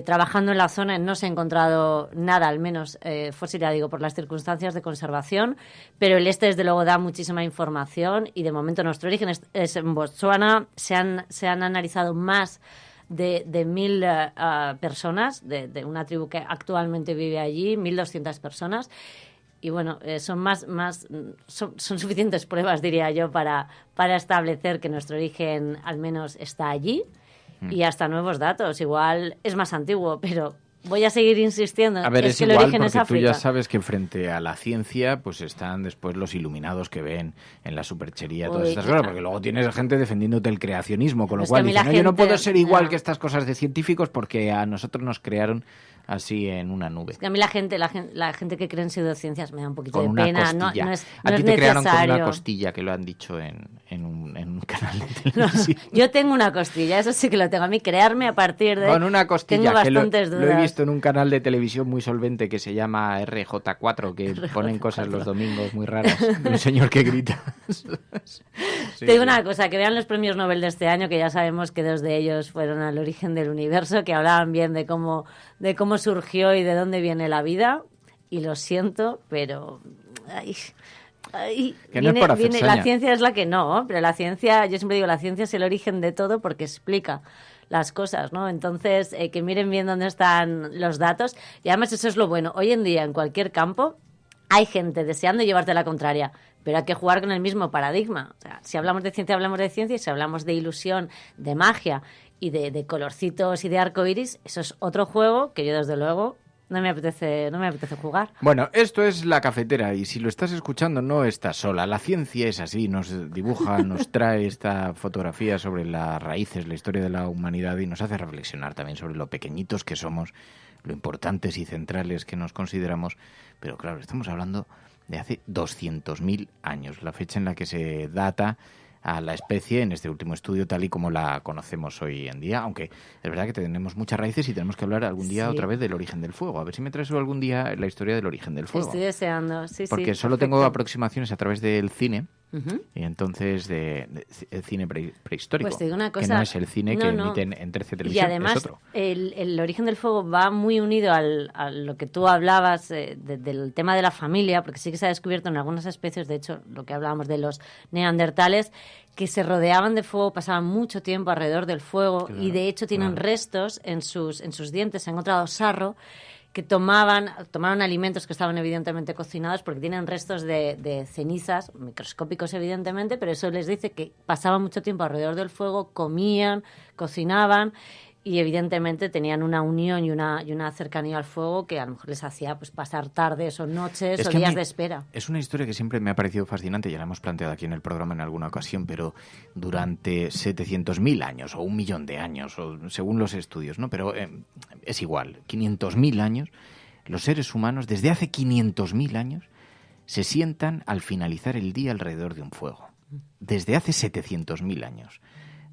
S22: trabajando en la zona. No se ha encontrado nada, al menos fósil, ya digo, por las circunstancias de conservación, pero el este, desde luego, da muchísima información, y de momento nuestro origen es en Botsuana. Se han analizado más de 1.000 personas de una tribu que actualmente vive allí, 1.200 personas, y bueno, son suficientes pruebas, diría yo, para establecer que nuestro origen al menos está allí, y hasta nuevos datos. Igual es más antiguo, pero voy a seguir insistiendo.
S17: A ver,
S22: es que
S17: igual,
S22: el origen es
S17: porque
S22: África.
S17: tú ya sabes que frente a la ciencia pues están después los iluminados que ven en la superchería todas estas cosas, porque luego tienes gente defendiendo el creacionismo, con lo cual dicen, yo no puedo ser igual que estas cosas de científicos porque a nosotros nos crearon así en una nube.
S22: Es que a mí la gente que cree en pseudociencias me da un poquito
S17: Con
S22: de
S17: una
S22: pena.
S17: costilla.
S22: No es
S17: a ti te
S22: necesario.
S17: crearon con una costilla, que lo han dicho en un canal de televisión.
S22: No, yo tengo una costilla, eso sí que lo tengo. A mí crearme a partir de...
S17: Con una costilla,
S22: tengo
S17: que
S22: bastantes dudas.
S17: lo he visto en un canal de televisión muy solvente que se llama RJ4, que ponen cosas los domingos muy raras. Un señor que grita.
S22: Te digo una cosa, que vean los premios Nobel de este año, que ya sabemos que 2 de ellos fueron al origen del universo, que hablaban bien de cómo surgió y de dónde viene la vida, y lo siento, pero...
S17: Que no es para hacer
S22: la ciencia es la que no, pero la ciencia, yo siempre digo, la ciencia es el origen de todo porque explica las cosas, ¿no? Entonces, que miren bien dónde están los datos, y además eso es lo bueno. Hoy en día, en cualquier campo, hay gente deseando llevarte la contraria, pero hay que jugar con el mismo paradigma. O sea, si hablamos de ciencia, hablamos de ciencia, y si hablamos de ilusión, de magia y de colorcitos y de arcoiris, eso es otro juego que yo, desde luego, no me apetece jugar.
S17: Bueno, esto es La Cafetera, y si lo estás escuchando no estás sola. La ciencia es así, nos dibuja, nos trae esta fotografía sobre las raíces, la historia de la humanidad, y nos hace reflexionar también sobre lo pequeñitos que somos, lo importantes y centrales que nos consideramos. Pero claro, estamos hablando de hace 200.000 años, la fecha en la que se data a la especie en este último estudio tal y como la conocemos hoy en día, aunque es verdad que tenemos muchas raíces y tenemos que hablar algún día otra vez del origen del fuego. A ver si me traes algún día la historia del origen del fuego.
S22: Estoy deseando, sí,
S17: porque solo tengo aproximaciones a través del cine, y entonces de cine prehistórico,
S22: pues te digo una cosa,
S17: que no es el cine que emiten en 13 Televisión,
S22: y además,
S17: es otro.
S22: El origen del fuego va muy unido a lo que tú hablabas del tema de la familia, porque sí que se ha descubierto en algunas especies, de hecho, lo que hablábamos de los neandertales, que se rodeaban de fuego, pasaban mucho tiempo alrededor del fuego, claro, y de hecho tienen restos en sus dientes, se han encontrado sarro, que tomaban alimentos que estaban evidentemente cocinados, porque tienen restos de cenizas, microscópicos evidentemente, pero eso les dice que pasaban mucho tiempo alrededor del fuego, comían, cocinaban, y evidentemente tenían una unión y una cercanía al fuego que a lo mejor les hacía pues pasar tardes o noches o días de espera.
S17: Es una historia que siempre me ha parecido fascinante, ya la hemos planteado aquí en el programa en alguna ocasión, pero durante 700.000 años o 1 millón de años, o según los estudios, ¿no? Pero es igual, 500.000 años, los seres humanos desde hace 500.000 años se sientan al finalizar el día alrededor de un fuego. Desde hace 700.000 años.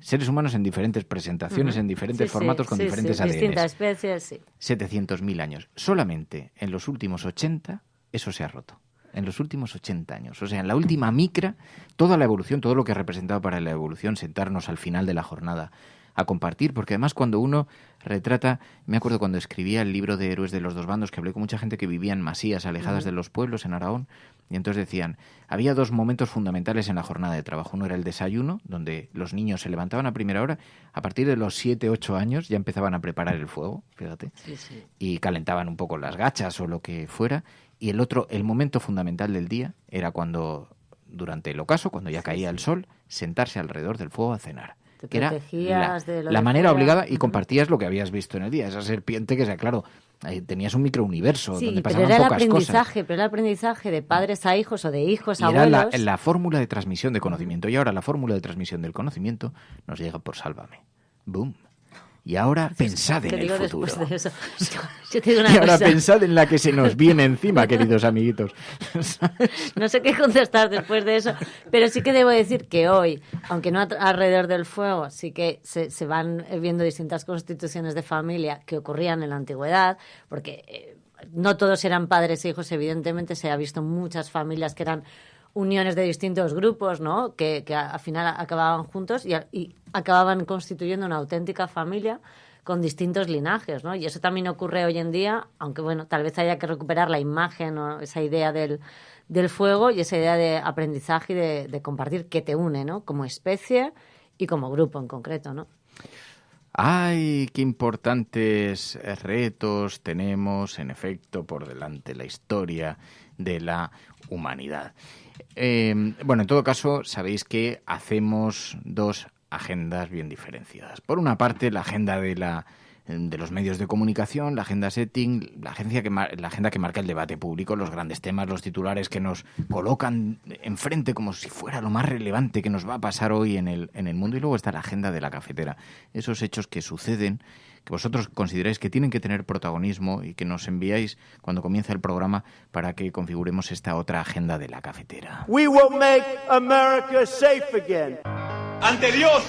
S17: Seres humanos en diferentes presentaciones, en diferentes formatos, con diferentes ADNs.
S22: Distintas especies, sí.
S17: 700.000 años. Solamente en los últimos 80 eso se ha roto. En los últimos 80 años. O sea, en la última micra, toda la evolución, todo lo que ha representado para la evolución, sentarnos al final de la jornada a compartir, porque además cuando uno retrata, me acuerdo cuando escribía el libro de Héroes de los Dos Bandos, que hablé con mucha gente que vivía en masías alejadas de los pueblos, en Aragón, y entonces decían, había 2 momentos fundamentales en la jornada de trabajo. Uno era el desayuno, donde los niños se levantaban a primera hora, a partir de los 7, 8 años ya empezaban a preparar el fuego, fíjate, y calentaban un poco las gachas o lo que fuera, y el otro, el momento fundamental del día, era cuando, durante el ocaso, cuando ya caía el sol, sentarse alrededor del fuego a cenar. que era
S22: protegías de lo
S17: la
S22: de
S17: manera
S22: fuera.
S17: obligada y compartías lo que habías visto en el día. Esa serpiente que, claro, tenías un microuniverso
S22: Sí,
S17: donde
S22: pero
S17: pasaban
S22: era el
S17: pocas cosas.
S22: aprendizaje, pero era el aprendizaje de padres a hijos o de hijos
S17: Y
S22: a
S17: era
S22: abuelos.
S17: la fórmula de transmisión de conocimiento. Y ahora la fórmula de transmisión del conocimiento nos llega por Sálvame. ¡Boom! Y ahora pensad en el futuro.
S22: Después de eso. Yo te digo una
S17: Y ahora
S22: cosa.
S17: pensad en la que se nos viene encima, queridos amiguitos.
S22: No sé qué contestar después de eso, pero sí que debo decir que hoy, aunque no alrededor del fuego, sí que se van viendo distintas constituciones de familia que ocurrían en la antigüedad, porque no todos eran padres e hijos, evidentemente se ha visto muchas familias que eran uniones de distintos grupos, ¿no? Que al final acababan juntos y acababan constituyendo una auténtica familia con distintos linajes, ¿no? Y eso también ocurre hoy en día, aunque bueno, tal vez haya que recuperar la imagen o esa idea del fuego y esa idea de aprendizaje y de compartir que te une, ¿no? Como especie y como grupo en concreto, ¿no?
S17: ¡Ay, qué importantes retos tenemos, en efecto, por delante la historia de la humanidad! Bueno, en todo caso, sabéis que hacemos dos agendas bien diferenciadas. Por una parte, la agenda de los medios de comunicación, la agenda setting, la agenda que marca el debate público, los grandes temas, los titulares que nos colocan enfrente como si fuera lo más relevante que nos va a pasar hoy en el mundo. Y luego está la agenda de la cafetera, esos hechos que suceden, que vosotros consideráis que tienen que tener protagonismo y que nos enviáis cuando comienza el programa para que configuremos esta otra agenda de la cafetera.
S1: We will make America safe again.
S26: Ante Dios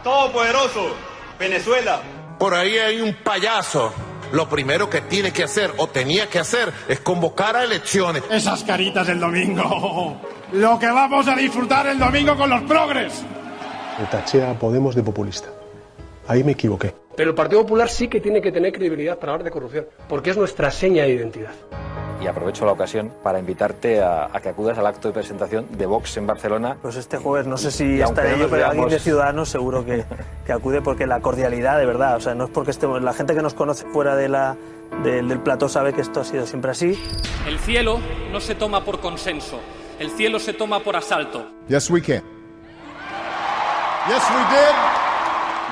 S26: Todopoderoso, Venezuela.
S2: Por ahí hay un payaso. Lo primero que tiene que hacer o tenía que hacer es convocar a elecciones.
S20: Esas caritas del domingo. Lo que vamos a disfrutar el domingo con los progres.
S21: Le taché a Podemos de populista. Ahí me equivoqué.
S23: Pero el Partido Popular sí que tiene que tener credibilidad para hablar de corrupción, porque es nuestra seña de identidad.
S24: Y aprovecho la ocasión para invitarte a que acudas al acto de presentación de Vox en Barcelona.
S27: Pues este jueves, no sé si estaré yo, pero alguien de Ciudadanos seguro que acude, porque la cordialidad, de verdad, o sea, no es porque estemos, la gente que nos conoce fuera del plató sabe que esto ha sido siempre así.
S5: El cielo no se toma por consenso, el cielo se toma por asalto.
S21: Yes, we can. Yes, we did.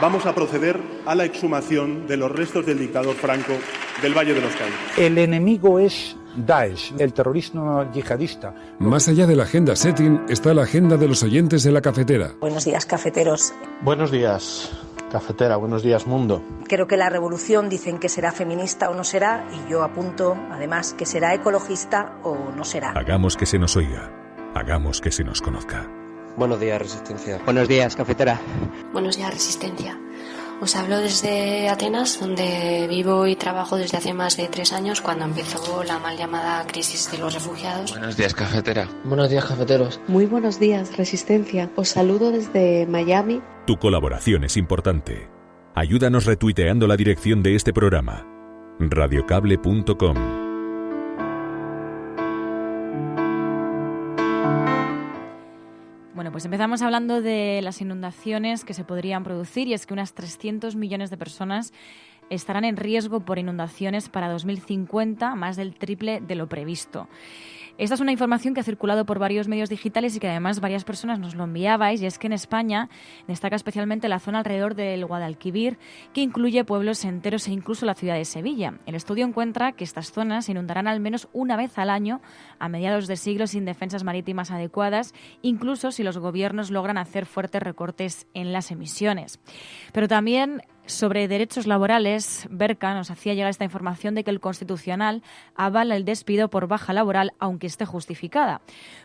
S21: Vamos a proceder a la exhumación de los restos del dictador Franco del Valle de los Caídos.
S28: El enemigo es Daesh, el terrorismo yihadista.
S12: Más allá de la agenda setting está la agenda de los oyentes de la cafetera.
S29: Buenos días, cafeteros.
S21: Buenos días, cafetera. Buenos días, mundo.
S29: Creo que la revolución dicen que será feminista o no será, y yo apunto, además, que será ecologista o no será.
S30: Hagamos que se nos oiga. Hagamos que se nos conozca.
S24: Buenos días, Resistencia.
S27: Buenos días, cafetera.
S31: Buenos días, Resistencia. Os hablo desde Atenas, donde vivo y trabajo desde hace más de 3 años, cuando empezó la mal llamada crisis de los refugiados.
S24: Buenos días, cafetera.
S27: Buenos días, cafeteros.
S29: Muy buenos días, Resistencia. Os saludo desde Miami.
S30: Tu colaboración es importante. Ayúdanos retuiteando la dirección de este programa. radiocable.com.
S11: Bueno, pues empezamos hablando de las inundaciones que se podrían producir, y es que unas 300 millones de personas estarán en riesgo por inundaciones para 2050, más del triple de lo previsto. Esta es una información que ha circulado por varios medios digitales y que además varias personas nos lo enviabais, y es que en España destaca especialmente la zona alrededor del Guadalquivir, que incluye pueblos enteros e incluso la ciudad de Sevilla. El estudio encuentra que estas zonas se inundarán al menos una vez al año a mediados de siglo sin defensas marítimas adecuadas, incluso si los gobiernos logran hacer fuertes recortes en las emisiones. Pero también sobre derechos laborales, Berca nos hacía llegar esta información de que el Constitucional avala el despido por baja laboral, aunque esté justificada.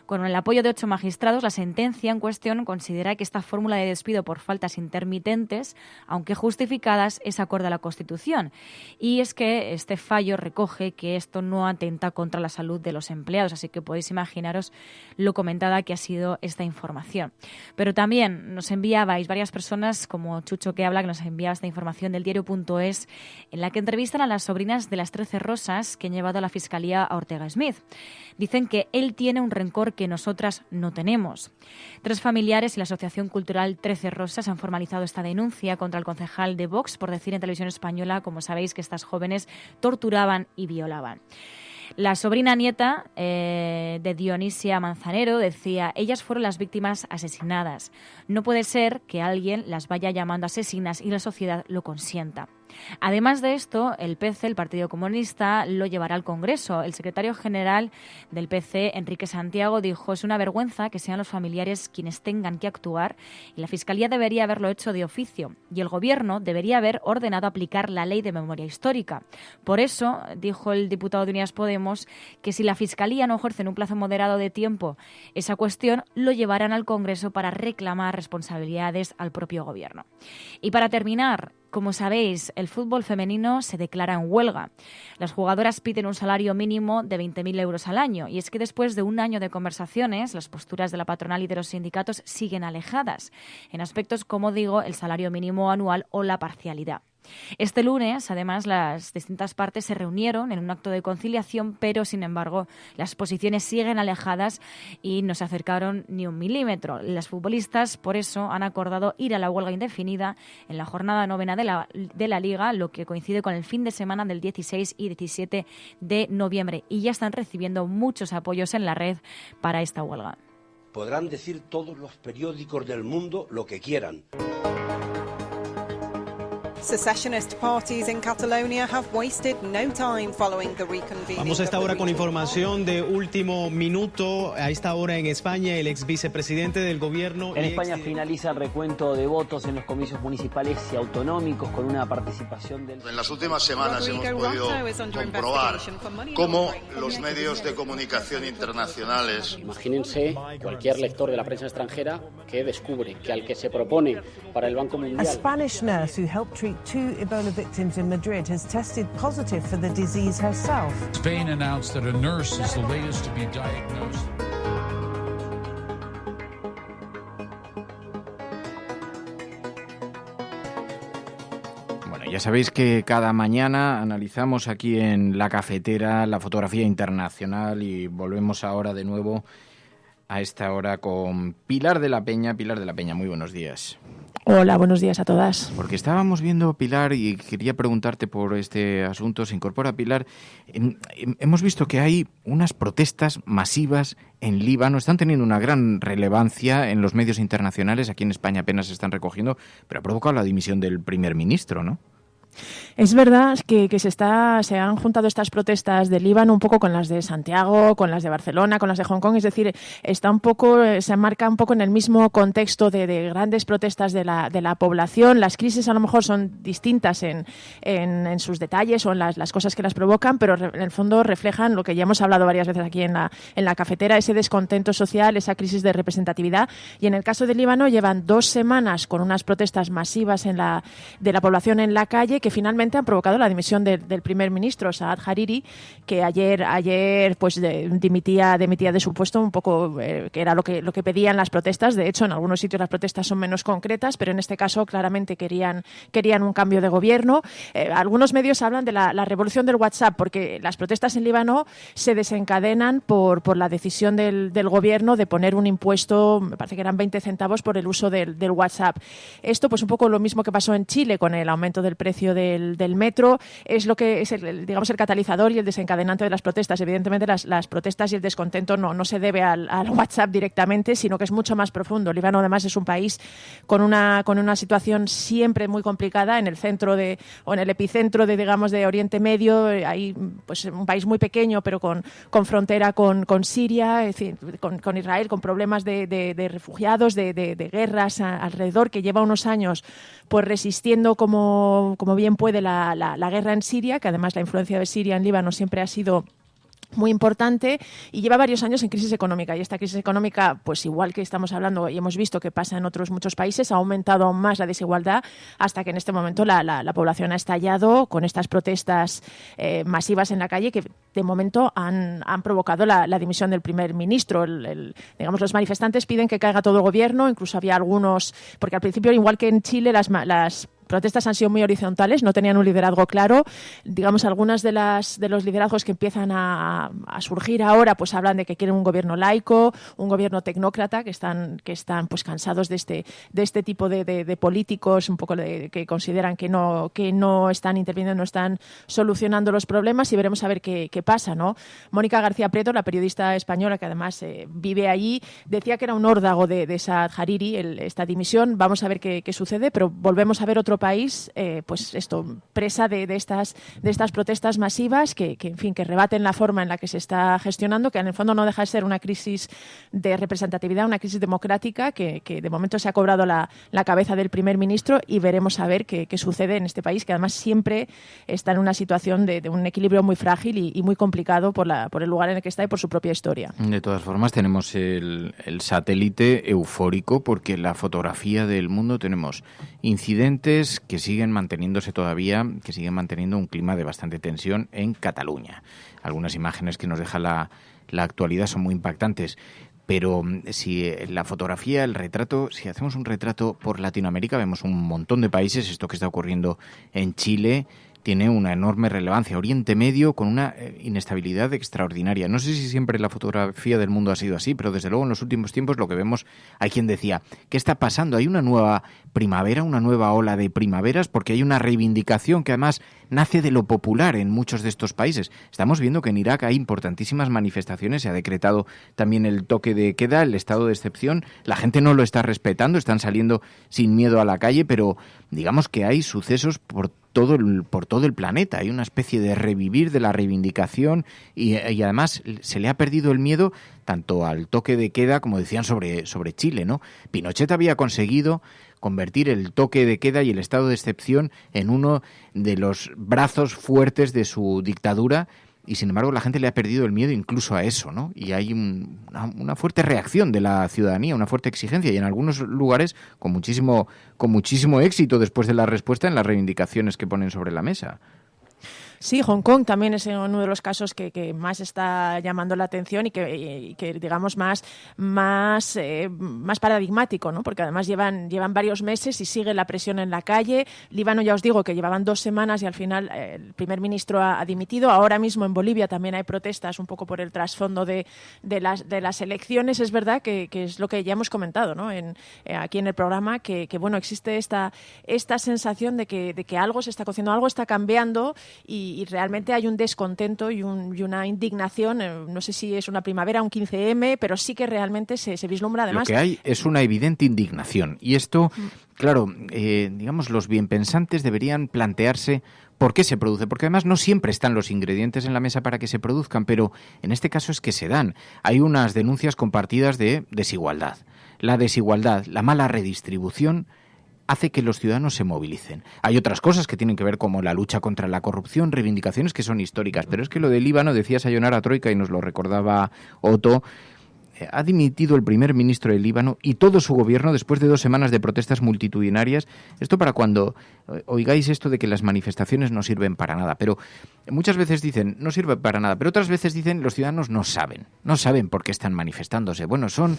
S11: Con el apoyo de 8 magistrados, la sentencia en cuestión considera que esta fórmula de despido por faltas intermitentes, aunque justificadas, es acorde a la Constitución. Y es que este fallo recoge que esto no atenta contra la salud de los empleados, así que podéis imaginaros lo comentada que ha sido esta información. Pero también nos enviabais varias personas, como Chucho que habla, que nos enviaba esta información del diario.es, en la que entrevistan a las sobrinas de las 13 Rosas que han llevado a la Fiscalía a Ortega Smith. Dicen que él tiene un rencor que nosotras no tenemos. 3 familiares y la Asociación Cultural 13 Rosas han formalizado esta denuncia contra el concejal de Vox por decir en Televisión Española, como sabéis, que estas jóvenes torturaban y violaban. La sobrina nieta de Dionisia Manzanero decía: ellas fueron las víctimas asesinadas. No puede ser que alguien las vaya llamando asesinas y la sociedad lo consienta. Además de esto, el PC, el Partido Comunista, lo llevará al Congreso. El secretario general del PC, Enrique Santiago, dijo: es una vergüenza que sean los familiares quienes tengan que actuar y la Fiscalía debería haberlo hecho de oficio y el Gobierno debería haber ordenado aplicar la Ley de Memoria Histórica. Por eso, dijo el diputado de Unidas Podemos, que si la Fiscalía no ejerce en un plazo moderado de tiempo esa cuestión, lo llevarán al Congreso para reclamar responsabilidades al propio Gobierno. Y para terminar, como sabéis, el fútbol femenino se declara en huelga. Las jugadoras piden un salario mínimo de 20.000 euros al año. Y es que después de un año de conversaciones, las posturas de la patronal y de los sindicatos siguen alejadas en aspectos como, digo, el salario mínimo anual o la parcialidad. Este lunes, además, las distintas partes se reunieron en un acto de conciliación, pero, sin embargo, las posiciones siguen alejadas y no se acercaron ni un milímetro. Las futbolistas, por eso, han acordado ir a la huelga indefinida en la jornada 9ª de la Liga, lo que coincide con el fin de semana del 16 y 17 de noviembre. Y ya están recibiendo muchos apoyos en la red para esta huelga.
S3: Podrán decir todos los periódicos del mundo lo que quieran.
S4: Secessionist parties in Catalonia have wasted no time following the reconvening.
S6: Vamos a esta hora con información de último minuto. A esta hora en España, el ex vicepresidente del gobierno...
S7: En España finaliza el recuento de votos en los comicios municipales y autonómicos con una participación del...
S8: En las últimas semanas hemos podido comprobar cómo los medios de comunicación internacionales...
S9: Imagínense cualquier lector de la prensa extranjera que descubre que al que se propone para el Banco Mundial...
S10: A Spanish nurse who helped treat 2 Ebola victims in Madrid has tested positive for the disease herself.
S13: Spain announced that a nurse is the latest to be diagnosed.
S17: Bueno, ya sabéis que cada mañana analizamos aquí en La Cafetera la fotografía internacional y volvemos ahora de nuevo a esta hora con Pilar de la Peña. Pilar de la Peña, muy buenos días.
S14: Hola, buenos días a todas.
S17: Porque estábamos viendo, Pilar, y quería preguntarte por este asunto, se incorpora Pilar. Hemos visto que hay unas protestas masivas en Líbano, están teniendo una gran relevancia en los medios internacionales, aquí en España apenas se están recogiendo, pero ha provocado la dimisión del primer ministro, ¿no?
S14: Es verdad que se han juntado estas protestas de Líbano un poco con las de Santiago, con las de Barcelona, con las de Hong Kong, es decir, se enmarca un poco en el mismo contexto de grandes protestas de la población. Las crisis a lo mejor son distintas en sus detalles o en las cosas que las provocan, pero en el fondo reflejan lo que ya hemos hablado varias veces aquí en la cafetera, ese descontento social, esa crisis de representatividad. Y en el caso de Líbano llevan 2 semanas con unas protestas masivas de la población en la calle que finalmente han provocado la dimisión del primer ministro, Saad Hariri, que ayer pues dimitía de su puesto un poco, que era lo que pedían las protestas. De hecho, en algunos sitios las protestas son menos concretas, pero en este caso claramente querían un cambio de gobierno. Algunos medios hablan de la revolución del WhatsApp, porque las protestas en Líbano se desencadenan por la decisión del gobierno de poner un impuesto, me parece que eran 20 centavos por el uso del WhatsApp. Esto, pues un poco lo mismo que pasó en Chile con el aumento del precio del metro, es lo que es el catalizador y el desencadenante de las protestas. Evidentemente las protestas y el descontento no se debe al WhatsApp directamente, sino que es mucho más profundo. Líbano además es un país con una situación siempre muy complicada en el centro o en el epicentro de Oriente Medio. Hay pues un país muy pequeño pero con frontera con Siria, es decir, con Israel, con problemas de refugiados, de guerras alrededor, que lleva unos años pues resistiendo como bien puede la guerra en Siria, que además la influencia de Siria en Líbano siempre ha sido muy importante, y lleva varios años en crisis económica, y esta crisis económica, pues igual que estamos hablando y hemos visto que pasa en otros muchos países, ha aumentado aún más la desigualdad hasta que en este momento la población ha estallado con estas protestas masivas en la calle que de momento han provocado la dimisión del primer ministro. Los manifestantes piden que caiga todo el gobierno, incluso había algunos, porque al principio, igual que en Chile, las protestas han sido muy horizontales, no tenían un liderazgo claro. Digamos, algunas de los liderazgos que empiezan a surgir ahora pues hablan de que quieren un gobierno laico, un gobierno tecnócrata, que están pues cansados de este tipo de políticos un poco que consideran que no están interviniendo, no están solucionando los problemas, y veremos a ver qué pasa, ¿no? Mónica García Prieto, la periodista española que además vive allí, decía que era un órdago de Saad Hariri esta dimisión. Vamos a ver qué sucede, pero volvemos a ver otro país pues esto, presa de estas protestas masivas que en fin, que rebaten la forma en la que se está gestionando, que en el fondo no deja de ser una crisis de representatividad, una crisis democrática que de momento se ha cobrado la cabeza del primer ministro, y veremos a ver qué sucede en este país, que además siempre está en una situación de un equilibrio muy frágil y muy complicado por el lugar en el que está y por su propia historia.
S17: De todas formas, tenemos el satélite eufórico, porque la fotografía del mundo tenemos incidentes que siguen manteniéndose todavía, que siguen manteniendo un clima de bastante tensión en Cataluña. Algunas imágenes que nos deja la actualidad son muy impactantes. Pero si la fotografía, el retrato, si hacemos un retrato por Latinoamérica, vemos un montón de países. Esto que está ocurriendo en Chile tiene una enorme relevancia. Oriente Medio con una inestabilidad extraordinaria. No sé si siempre la fotografía del mundo ha sido así, pero desde luego en los últimos tiempos lo que vemos, hay quien decía, ¿qué está pasando? Hay una nueva primavera, una nueva ola de primaveras, porque hay una reivindicación que además nace de lo popular en muchos de estos países. Estamos viendo que en Irak hay importantísimas manifestaciones, se ha decretado también el toque de queda, el estado de excepción. La gente no lo está respetando, están saliendo sin miedo a la calle, pero digamos que hay sucesos por todo el planeta. Hay una especie de revivir de la reivindicación y además se le ha perdido el miedo tanto al toque de queda, como decían sobre Chile, ¿no? Pinochet había conseguido convertir el toque de queda y el estado de excepción en uno de los brazos fuertes de su dictadura, y sin embargo la gente le ha perdido el miedo incluso a eso, ¿no? Y hay una fuerte reacción de la ciudadanía, una fuerte exigencia, y en algunos lugares con muchísimo éxito después de la respuesta en las reivindicaciones que ponen sobre la mesa.
S14: Sí, Hong Kong también es uno de los casos que más está llamando la atención y que digamos más paradigmático, ¿no? Porque además llevan varios meses y sigue la presión en la calle. Líbano, ya os digo, que llevaban 2 semanas y al final el primer ministro ha dimitido. Ahora mismo en Bolivia también hay protestas un poco por el trasfondo de las elecciones. Es verdad que es lo que ya hemos comentado, ¿no? Aquí en el programa, que bueno, existe esta sensación de que algo se está cociendo, algo está cambiando, y realmente hay un descontento y una indignación. No sé si es una primavera, un 15M, pero sí que realmente se vislumbra además.
S17: Lo que hay es una evidente indignación, y esto, claro, digamos, los bienpensantes deberían plantearse por qué se produce, porque además no siempre están los ingredientes en la mesa para que se produzcan, pero en este caso es que se dan. Hay unas denuncias compartidas de desigualdad. La desigualdad, la mala redistribución, hace que los ciudadanos se movilicen. Hay otras cosas que tienen que ver, como la lucha contra la corrupción, reivindicaciones que son históricas, pero es que lo del Líbano, decía Sayonara Troika y nos lo recordaba Otto, ha dimitido el primer ministro del Líbano y todo su gobierno después de 2 semanas de protestas multitudinarias. Esto para cuando oigáis esto de que las manifestaciones no sirven para nada, pero muchas veces dicen no sirve para nada, pero otras veces dicen los ciudadanos no saben por qué están manifestándose. Bueno, son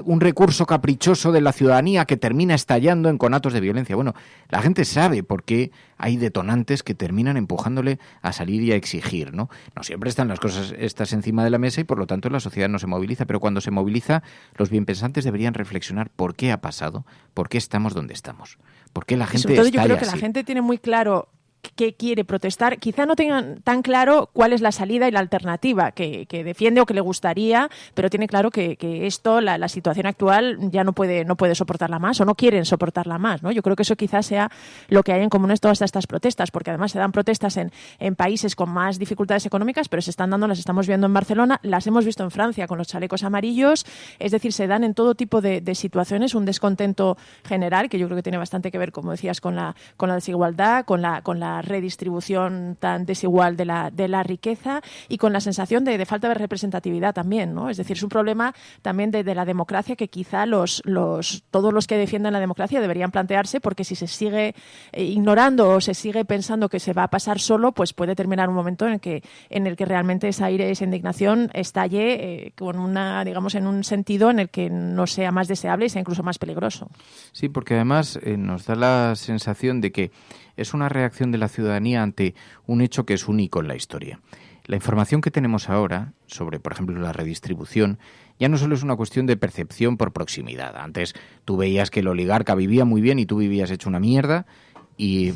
S17: un recurso caprichoso de la ciudadanía que termina estallando en conatos de violencia. Bueno, la gente sabe por qué hay detonantes que terminan empujándole a salir y a exigir, ¿no? No siempre están las cosas estas encima de la mesa y por lo tanto la sociedad no se moviliza, pero cuando se moviliza, los bienpensantes deberían reflexionar por qué ha pasado, por qué estamos donde estamos, por qué la gente
S14: sobre todo
S17: está
S14: yo creo que la gente tiene muy claro qué quiere protestar. Quizá no tengan tan claro cuál es la salida y la alternativa que defiende o que le gustaría, pero tiene claro que esto, la situación actual, ya no puede soportarla más, o no quieren soportarla más, ¿no? Yo creo que eso quizás sea lo que hay en común en todas estas protestas, porque además se dan protestas en países con más dificultades económicas, pero se están dando, las estamos viendo en Barcelona, las hemos visto en Francia con los chalecos amarillos, es decir, se dan en todo tipo de situaciones un descontento general que yo creo que tiene bastante que ver, como decías, con la desigualdad, con la redistribución tan desigual de la riqueza y con la sensación de falta de representatividad también, ¿no? Es decir, es un problema también de la democracia que quizá todos los que defienden la democracia deberían plantearse, porque si se sigue ignorando o se sigue pensando que se va a pasar solo, pues puede terminar un momento en el que realmente esa ira y esa indignación estalle en un sentido en el que no sea más deseable y sea incluso más peligroso.
S17: Sí, porque además nos da la sensación de que es una reacción de la ciudadanía ante un hecho que es único en la historia. La información que tenemos ahora sobre, por ejemplo, la redistribución, ya no solo es una cuestión de percepción por proximidad. Antes tú veías que el oligarca vivía muy bien y tú vivías hecho una mierda,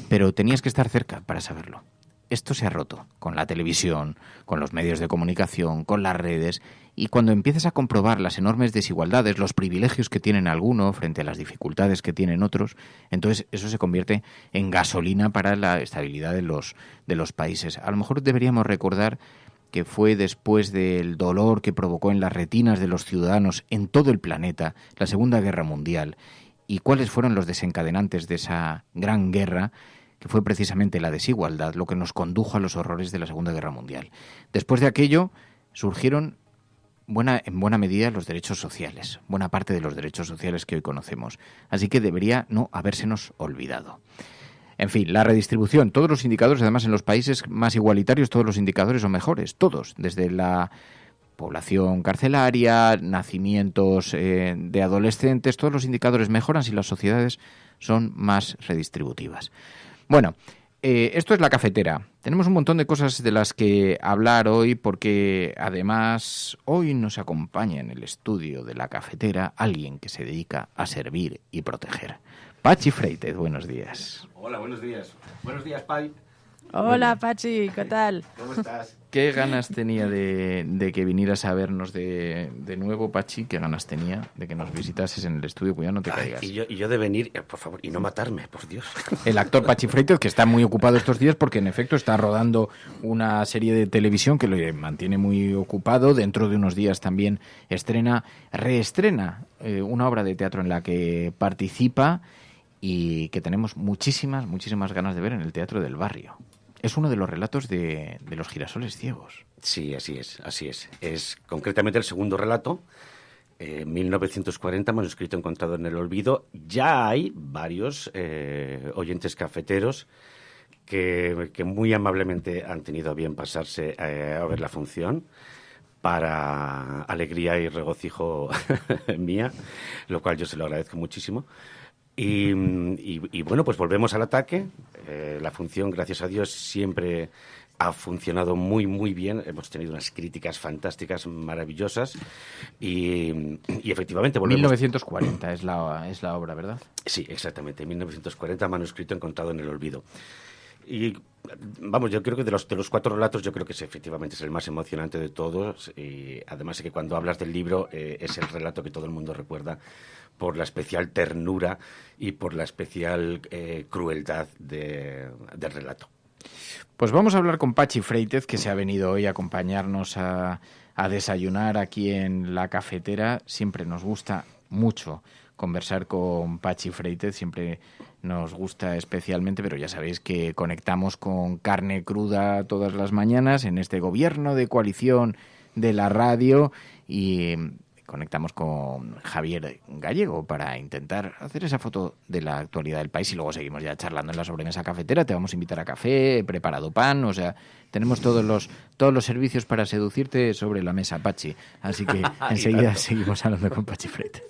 S17: pero tenías que estar cerca para saberlo. Esto se ha roto con la televisión, con los medios de comunicación, con las redes, y cuando empiezas a comprobar las enormes desigualdades, los privilegios que tienen algunos frente a las dificultades que tienen otros, entonces eso se convierte en gasolina para la estabilidad de los países. A lo mejor deberíamos recordar que fue después del dolor que provocó en las retinas de los ciudadanos en todo el planeta la Segunda Guerra Mundial, y cuáles fueron los desencadenantes de esa gran guerra, que fue precisamente la desigualdad, lo que nos condujo a los horrores de la Segunda Guerra Mundial. Después de aquello surgieron en buena medida los derechos sociales, buena parte de los derechos sociales que hoy conocemos. Así que debería no habérsenos olvidado. En fin, la redistribución, todos los indicadores, además en los países más igualitarios, todos los indicadores son mejores, todos, desde la población carcelaria, nacimientos de adolescentes, todos los indicadores mejoran si las sociedades son más redistributivas. Bueno, esto es La Cafetera. Tenemos un montón de cosas de las que hablar hoy porque además hoy nos acompaña en el estudio de La Cafetera alguien que se dedica a servir y proteger. Patxi Freites, buenos días.
S3: Hola, buenos días. Buenos días, Pai.
S14: Hola, Patxi, ¿qué tal?
S3: ¿Cómo estás?
S17: ¿Qué ganas tenía de que vinieras a vernos de nuevo, Patxi? ¿Qué ganas tenía de que nos visitases en el estudio? Cuidado, no te caigas.
S3: Y yo de venir, por favor, y no matarme, por Dios.
S17: El actor Patxi Freites, que está muy ocupado estos días porque en efecto está rodando una serie de televisión que lo mantiene muy ocupado. Dentro de unos días también reestrena una obra de teatro en la que participa y que tenemos muchísimas ganas de ver en el Teatro del Barrio. Es uno de los relatos de los girasoles ciegos.
S3: Sí, así es. Es concretamente el segundo relato, 1940, manuscrito encontrado en el olvido. Ya hay varios oyentes cafeteros que muy amablemente han tenido a bien pasarse a ver la función, para alegría y regocijo mía, lo cual yo se lo agradezco muchísimo. Y bueno, pues volvemos al ataque. La función, gracias a Dios, siempre ha funcionado muy, muy bien. Hemos tenido unas críticas fantásticas, maravillosas. Y efectivamente volvemos.
S17: 1940 es la obra, ¿verdad?
S3: Sí, exactamente. 1940, manuscrito encontrado en el olvido. Y vamos, yo creo que de los 4 relatos, yo creo que efectivamente es el más emocionante de todos. Y además es que cuando hablas del libro es el relato que todo el mundo recuerda por la especial ternura y por la especial crueldad del relato.
S17: Pues vamos a hablar con Patxi Freites, que se ha venido hoy a acompañarnos a desayunar aquí en La Cafetera. Siempre nos gusta mucho conversar con Patxi Freites, siempre nos gusta especialmente, pero ya sabéis que conectamos con carne cruda todas las mañanas en este gobierno de coalición de la radio y conectamos con Javier Gallego para intentar hacer esa foto de la actualidad del país y luego seguimos ya charlando en la sobremesa cafetera. Te vamos a invitar a café, he preparado pan, o sea, tenemos todos los servicios para seducirte sobre la mesa, Patxi. Así que enseguida seguimos hablando con Patxi Freites.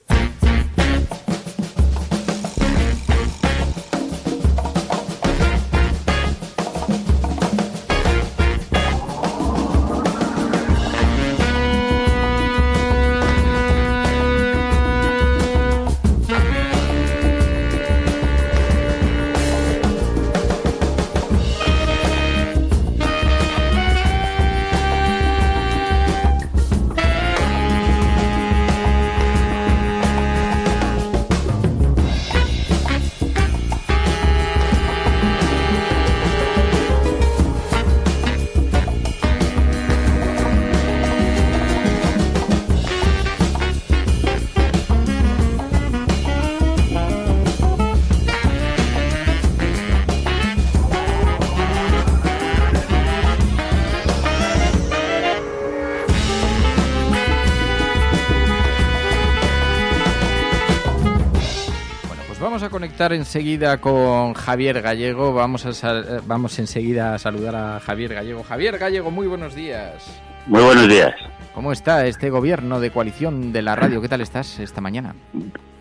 S17: conectar enseguida con Javier Gallego. Vamos enseguida a saludar a Javier Gallego. Javier Gallego, muy buenos días.
S1: Muy buenos días.
S17: ¿Cómo está este gobierno de coalición de la radio? ¿Qué tal estás esta mañana?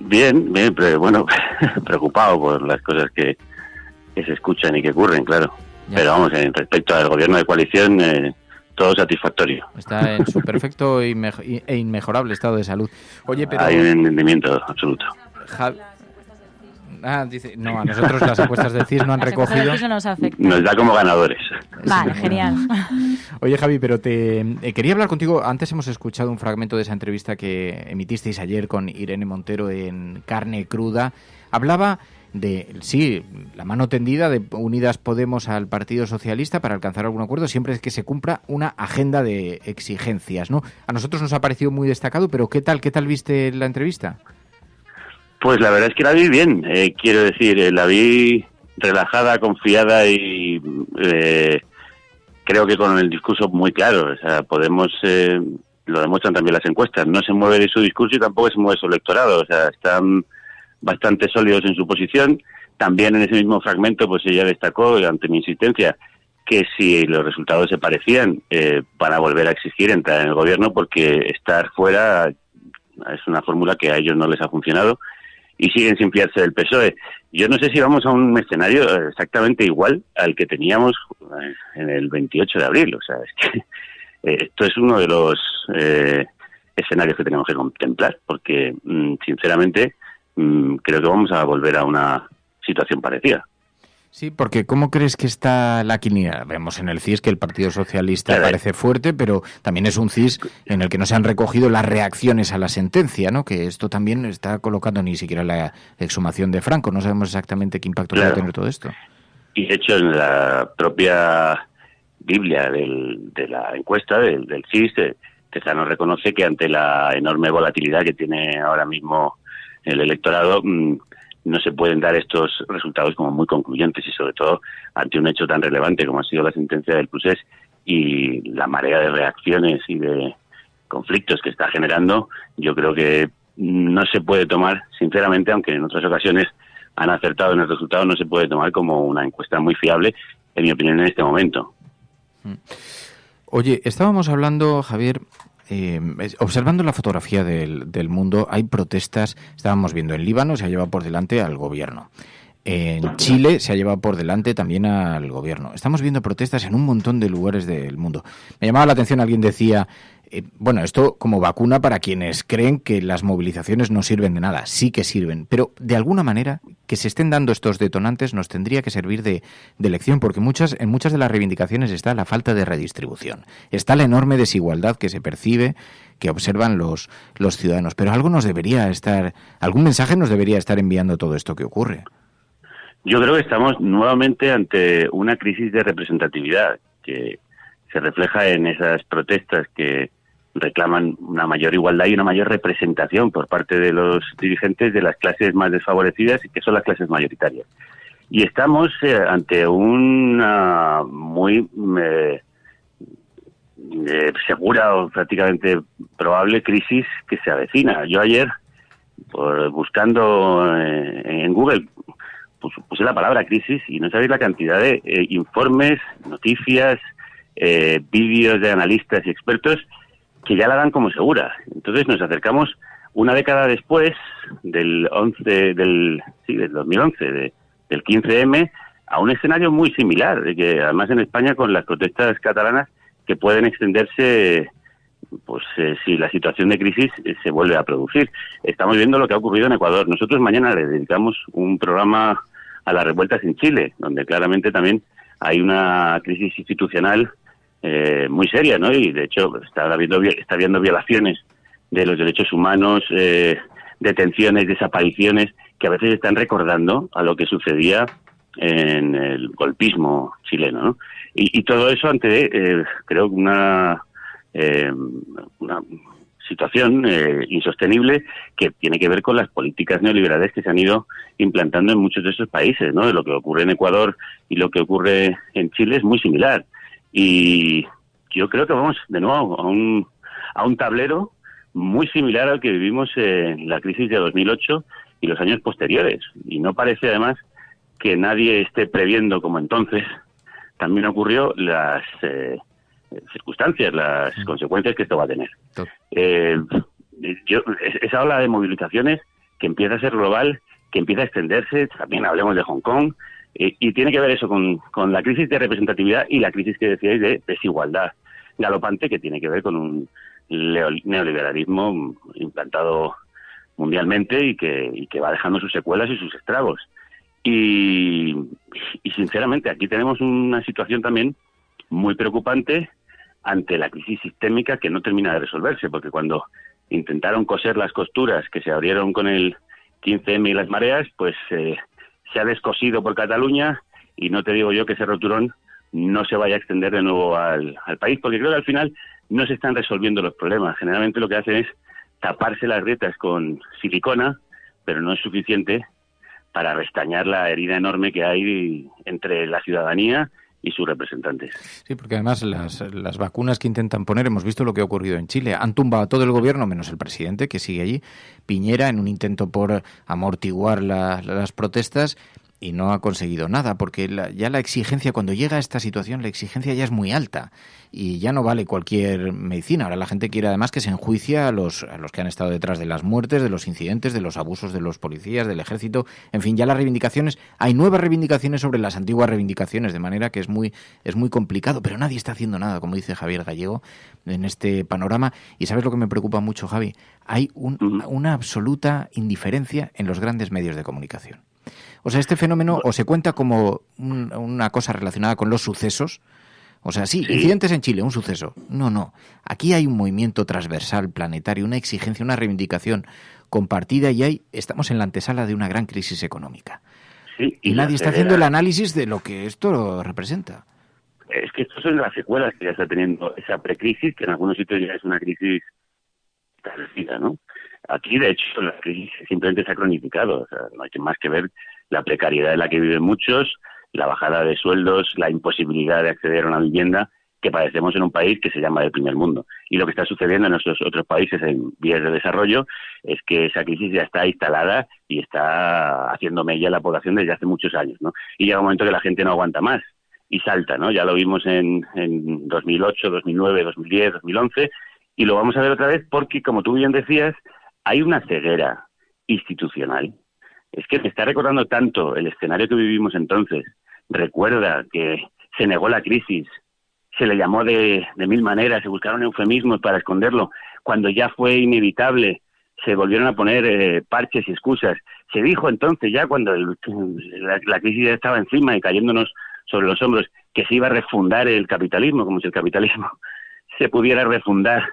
S1: Bien, pero bueno, preocupado por las cosas que se escuchan y que ocurren, claro. Ya. Pero vamos, respecto al gobierno de coalición, todo satisfactorio.
S17: Está en su perfecto e inmejorable estado de salud. Oye, pero...
S1: Hay un entendimiento absoluto.
S17: Dice, no, a nosotros las encuestas del CIS no han recogido.
S1: Nos da como ganadores.
S11: Vale, genial.
S17: Oye, Javi, pero quería hablar contigo. Antes hemos escuchado un fragmento de esa entrevista que emitisteis ayer con Irene Montero en Carne Cruda. Hablaba de, sí, la mano tendida de Unidas Podemos al Partido Socialista para alcanzar algún acuerdo, siempre es que se cumpla una agenda de exigencias, ¿no? A nosotros nos ha parecido muy destacado, pero ¿qué tal viste la entrevista?
S1: Pues la verdad es que la vi bien, quiero decir, la vi relajada, confiada y creo que con el discurso muy claro. O sea, Podemos, lo demuestran también las encuestas, no se mueve de su discurso y tampoco se mueve su electorado. O sea, están bastante sólidos en su posición. También en ese mismo fragmento, pues ella destacó, ante mi insistencia, que si los resultados se parecían, van a volver a exigir entrar en el gobierno, porque estar fuera es una fórmula que a ellos no les ha funcionado y siguen sin fiarse del PSOE. Yo no sé si vamos a un escenario exactamente igual al que teníamos en el 28 de abril. O sea, es que esto es uno de los escenarios que tenemos que contemplar, porque sinceramente creo que vamos a volver a una situación parecida.
S17: Sí, porque ¿cómo crees que está la quiniela? Vemos en el CIS que el Partido Socialista parece fuerte, pero también es un CIS en el que no se han recogido las reacciones a la sentencia, ¿no? Que esto también está colocando ni siquiera la exhumación de Franco. No sabemos exactamente qué impacto va a tener todo esto.
S1: Y de hecho, en la propia Biblia de la encuesta del CIS, Tezano reconoce que ante la enorme volatilidad que tiene ahora mismo el electorado, no se pueden dar estos resultados como muy concluyentes, y sobre todo ante un hecho tan relevante como ha sido la sentencia del Procés y la marea de reacciones y de conflictos que está generando. Yo creo que no se puede tomar, sinceramente, aunque en otras ocasiones han acertado en el resultado, no se puede tomar como una encuesta muy fiable, en mi opinión, en este momento.
S17: Oye, estábamos hablando, Javier, observando la fotografía del mundo, hay protestas. Estábamos viendo en Líbano, se ha llevado por delante al gobierno. En Chile se ha llevado por delante también al gobierno. Estamos viendo protestas en un montón de lugares del mundo. Me llamaba la atención, alguien decía, bueno, esto como vacuna para quienes creen que las movilizaciones no sirven de nada. Sí que sirven, pero de alguna manera que se estén dando estos detonantes nos tendría que servir de lección, porque en muchas de las reivindicaciones está la falta de redistribución, está la enorme desigualdad que se percibe, que observan los ciudadanos. Pero algún mensaje nos debería estar enviando todo esto que ocurre.
S1: Yo creo que estamos nuevamente ante una crisis de representatividad que se refleja en esas protestas que reclaman una mayor igualdad y una mayor representación por parte de los dirigentes de las clases más desfavorecidas, y que son las clases mayoritarias. Y estamos ante una muy segura o prácticamente probable crisis que se avecina. Yo ayer, buscando en Google, puse la palabra crisis y no sabéis la cantidad de informes, noticias, vídeos de analistas y expertos que ya la dan como segura. Entonces nos acercamos una década después del 2011, del 15M, a un escenario muy similar, de que además en España, con las protestas catalanas que pueden extenderse, pues si la situación de crisis se vuelve a producir. Estamos viendo lo que ha ocurrido en Ecuador. Nosotros mañana le dedicamos un programa a las revueltas en Chile, donde claramente también hay una crisis institucional muy seria, ¿no? Y de hecho está habiendo violaciones de los derechos humanos, detenciones, desapariciones, que a veces están recordando a lo que sucedía en el golpismo chileno, ¿no? Y todo eso ante, creo, una situación insostenible que tiene que ver con las políticas neoliberales que se han ido implantando en muchos de esos países, ¿no? Lo que ocurre en Ecuador y lo que ocurre en Chile es muy similar. Y yo creo que vamos de nuevo a un tablero muy similar al que vivimos en la crisis de 2008, y los años posteriores. Y no parece además que nadie esté previendo, como entonces también ocurrió, las circunstancias, las consecuencias que esto va a tener. Esa ola de movilizaciones que empieza a ser global, que empieza a extenderse, también hablemos de Hong Kong, y tiene que ver eso con la crisis de representatividad y la crisis que decíais de desigualdad galopante, que tiene que ver con un neoliberalismo implantado mundialmente y que va dejando sus secuelas y sus estragos. Y sinceramente aquí tenemos una situación también muy preocupante ante la crisis sistémica que no termina de resolverse, porque cuando intentaron coser las costuras que se abrieron con el 15M y las mareas, pues se ha descosido por Cataluña, y no te digo yo que ese roturón no se vaya a extender de nuevo al país, porque creo que al final no se están resolviendo los problemas. Generalmente lo que hacen es taparse las grietas con silicona, pero no es suficiente para restañar la herida enorme que hay entre la ciudadanía y sus representantes.
S17: Sí, porque además las vacunas que intentan poner, hemos visto lo que ha ocurrido en Chile. Han tumbado a todo el gobierno, menos el presidente, que sigue allí, Piñera, en un intento por amortiguar las protestas, y no ha conseguido nada, porque ya la exigencia, cuando llega a esta situación, la exigencia ya es muy alta y ya no vale cualquier medicina. Ahora la gente quiere además que se enjuicie a los que han estado detrás de las muertes, de los incidentes, de los abusos de los policías, del ejército. En fin, ya las reivindicaciones, hay nuevas reivindicaciones sobre las antiguas reivindicaciones, de manera que es muy complicado, pero nadie está haciendo nada, como dice Javier Gallego, en este panorama. Y ¿sabes lo que me preocupa mucho, Javi? Hay una absoluta indiferencia en los grandes medios de comunicación. O sea, este fenómeno o se cuenta como una cosa relacionada con los sucesos. O sea, sí, incidentes en Chile, un suceso. No. Aquí hay un movimiento transversal, planetario, una exigencia, una reivindicación compartida, y estamos en la antesala de una gran crisis económica. Sí, y nadie está haciendo el análisis de lo que esto representa.
S1: Es que estas son las secuelas que ya está teniendo esa precrisis, que en algunos sitios ya es una crisis establecida, ¿no? Aquí, de hecho, la crisis simplemente se ha cronificado. O sea, no hay más que ver la precariedad en la que viven muchos, la bajada de sueldos, la imposibilidad de acceder a una vivienda que padecemos en un país que se llama del primer mundo. Y lo que está sucediendo en nuestros otros países en vías de desarrollo es que esa crisis ya está instalada y está haciendo mella la población desde hace muchos años, ¿no? Y llega un momento que la gente no aguanta más y salta, ¿no? Ya lo vimos en 2008, 2009, 2010, 2011, y lo vamos a ver otra vez porque, como tú bien decías, hay una ceguera institucional. Es que te está recordando tanto el escenario que vivimos entonces. Recuerda que se negó la crisis, se le llamó de mil maneras, se buscaron eufemismos para esconderlo. Cuando ya fue inevitable, se volvieron a poner parches y excusas. Se dijo entonces, ya cuando la crisis ya estaba encima y cayéndonos sobre los hombros, que se iba a refundar el capitalismo, como si el capitalismo se pudiera refundar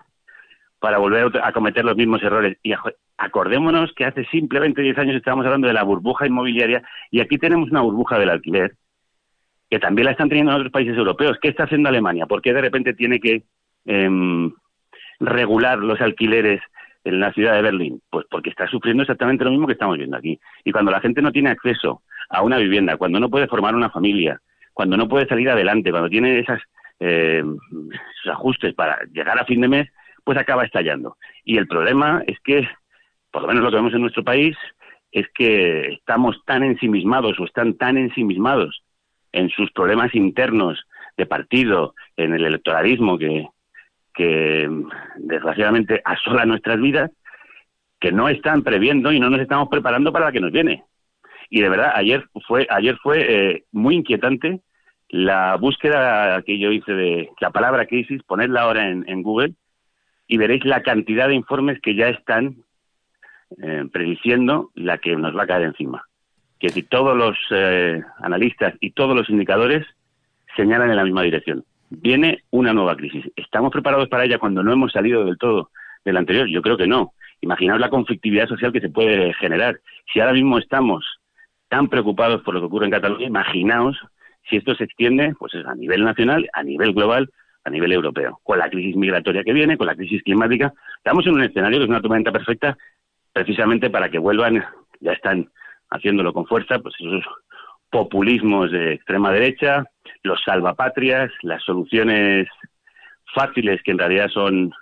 S1: para volver a cometer los mismos errores. Y acordémonos que hace simplemente 10 años estábamos hablando de la burbuja inmobiliaria, y aquí tenemos una burbuja del alquiler que también la están teniendo en otros países europeos. ¿Qué está haciendo Alemania? ¿Por qué de repente tiene que regular los alquileres en la ciudad de Berlín? Pues porque está sufriendo exactamente lo mismo que estamos viendo aquí. Y cuando la gente no tiene acceso a una vivienda, cuando no puede formar una familia, cuando no puede salir adelante, cuando tiene esos ajustes para llegar a fin de mes, pues acaba estallando. Y el problema es que, por lo menos lo que vemos en nuestro país, es que estamos tan ensimismados, o están tan ensimismados en sus problemas internos de partido, en el electoralismo que desgraciadamente asola nuestras vidas, que no están previendo y no nos estamos preparando para la que nos viene. Y de verdad, ayer fue muy inquietante la búsqueda que yo hice de la palabra crisis, ponerla ahora en Google, y veréis la cantidad de informes que ya están prediciendo la que nos va a caer encima. Que si todos los analistas y todos los indicadores señalan en la misma dirección. Viene una nueva crisis. ¿Estamos preparados para ella cuando no hemos salido del todo del anterior? Yo creo que no. Imaginaos la conflictividad social que se puede generar. Si ahora mismo estamos tan preocupados por lo que ocurre en Cataluña, imaginaos si esto se extiende pues a nivel nacional, a nivel global, a nivel europeo, con la crisis migratoria que viene, con la crisis climática. Estamos en un escenario que es una tormenta perfecta precisamente para que vuelvan, ya están haciéndolo con fuerza, pues esos populismos de extrema derecha, los salvapatrias, las soluciones fáciles que en realidad son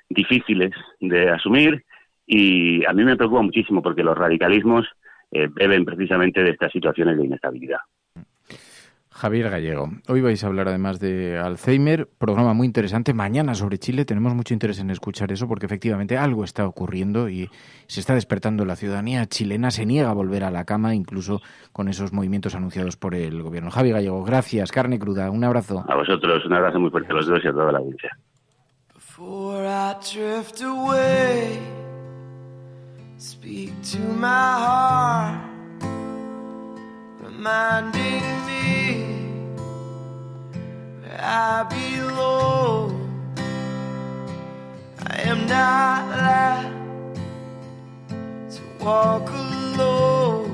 S1: difíciles de asumir, y a mí me preocupa muchísimo porque los radicalismos beben precisamente de estas situaciones de inestabilidad.
S17: Javier Gallego, hoy vais a hablar además de Alzheimer, programa muy interesante. Mañana sobre Chile, tenemos mucho interés en escuchar eso porque efectivamente algo está ocurriendo y se está despertando. La ciudadanía chilena se niega a volver a la cama, incluso con esos movimientos anunciados por el gobierno. Javier Gallego, gracias, carne cruda, un abrazo.
S1: A vosotros, un abrazo muy fuerte a los dos y a toda la audiencia.
S2: Before I drift away, speak to my heart, reminding me where I belong. I am not allowed to walk alone.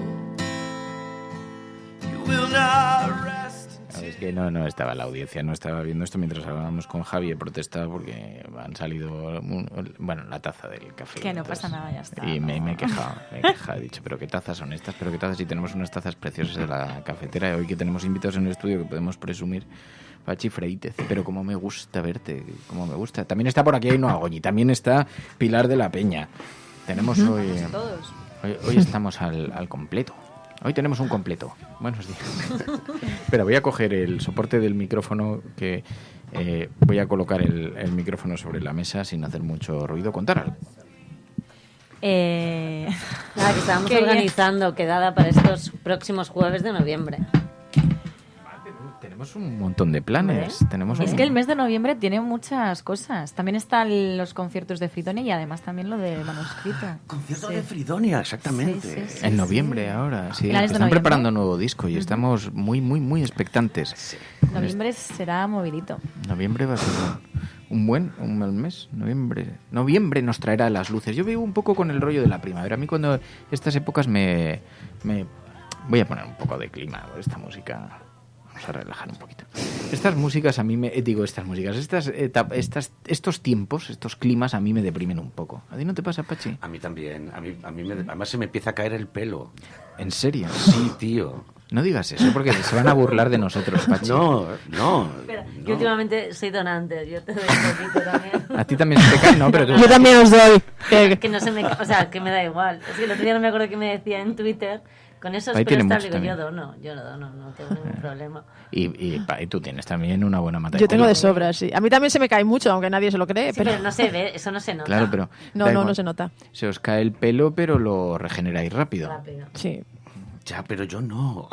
S2: You will not rest.
S17: Es que no estaba la audiencia, no estaba viendo esto mientras hablábamos con Javi. He protestado porque han salido, la taza del café.
S11: Que no pasa nada, ya está.
S17: Y me he quejado, he dicho, pero qué tazas son estas, pero qué tazas, y tenemos unas tazas preciosas de la cafetera. Hoy que tenemos invitados en el estudio que podemos presumir, Pachi Freítez, pero como me gusta verte, como me gusta. También está por aquí Ainhoa Goñi, también está Pilar de la Peña. Tenemos hoy estamos al completo. Hoy tenemos un completo. Buenos días. Espera, voy a coger el soporte del micrófono, que voy a colocar el micrófono sobre la mesa sin hacer mucho ruido. Contar algo.
S5: Que estábamos organizando quedada para estos próximos jueves de noviembre.
S17: Tenemos un montón de planes.
S11: Es que el mes de noviembre tiene muchas cosas. También están los conciertos de Fridonia y además también lo de manuscrito.
S3: Concierto de Fridonia, exactamente.
S17: En noviembre ahora, sí. Están preparando un nuevo disco y estamos muy, muy, muy expectantes. Sí.
S11: Noviembre será movidito.
S17: Noviembre va a ser un buen mes. Noviembre nos traerá las luces. Yo vivo un poco con el rollo de la primavera. A mí cuando estas épocas me voy a poner un poco de clima con esta música. Vamos a relajar un poquito. Estas músicas a mí estos tiempos, estos climas a mí me deprimen un poco. ¿A ti no te pasa, Pachi?
S3: A mí también. Además se me empieza a caer el pelo.
S17: ¿En serio?
S3: Sí, tío.
S17: No digas eso porque se van a burlar de nosotros, Pachi.
S3: No.
S5: Espera, yo últimamente soy donante, yo te doy un poquito también.
S17: A ti también se te cae, ¿no? Pero tú...
S14: Yo también os doy.
S5: Que no se me... O sea, que me da igual. Es que el otro día no me acuerdo que me decía en Twitter... Con eso es digo, yo dono, no tengo ningún problema.
S17: Y tú tienes también una buena materia.
S14: Yo tengo de sobra, sí. A mí también se me cae mucho, aunque nadie se lo cree.
S5: Sí, pero no se ve, eso no se nota.
S17: Claro, pero...
S14: No se nota.
S17: Se os cae el pelo, pero lo regeneráis rápido.
S14: Sí.
S3: Ya, pero yo no.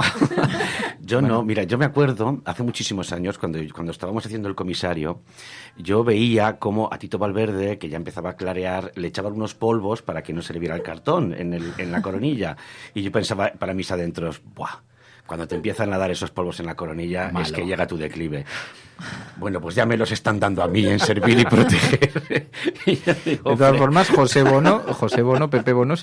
S3: No. Mira, yo me acuerdo, hace muchísimos años, cuando estábamos haciendo el comisario, yo veía cómo a Tito Valverde, que ya empezaba a clarear, le echaban unos polvos para que no se le viera el cartón en la coronilla. Y yo pensaba para mis adentros, ¡buah! Cuando te empiezan a dar esos polvos en la coronilla, es que llega tu declive. Bueno, pues ya me los están dando a mí en servir y proteger. Y digo,
S17: de todas formas, Pepe Bono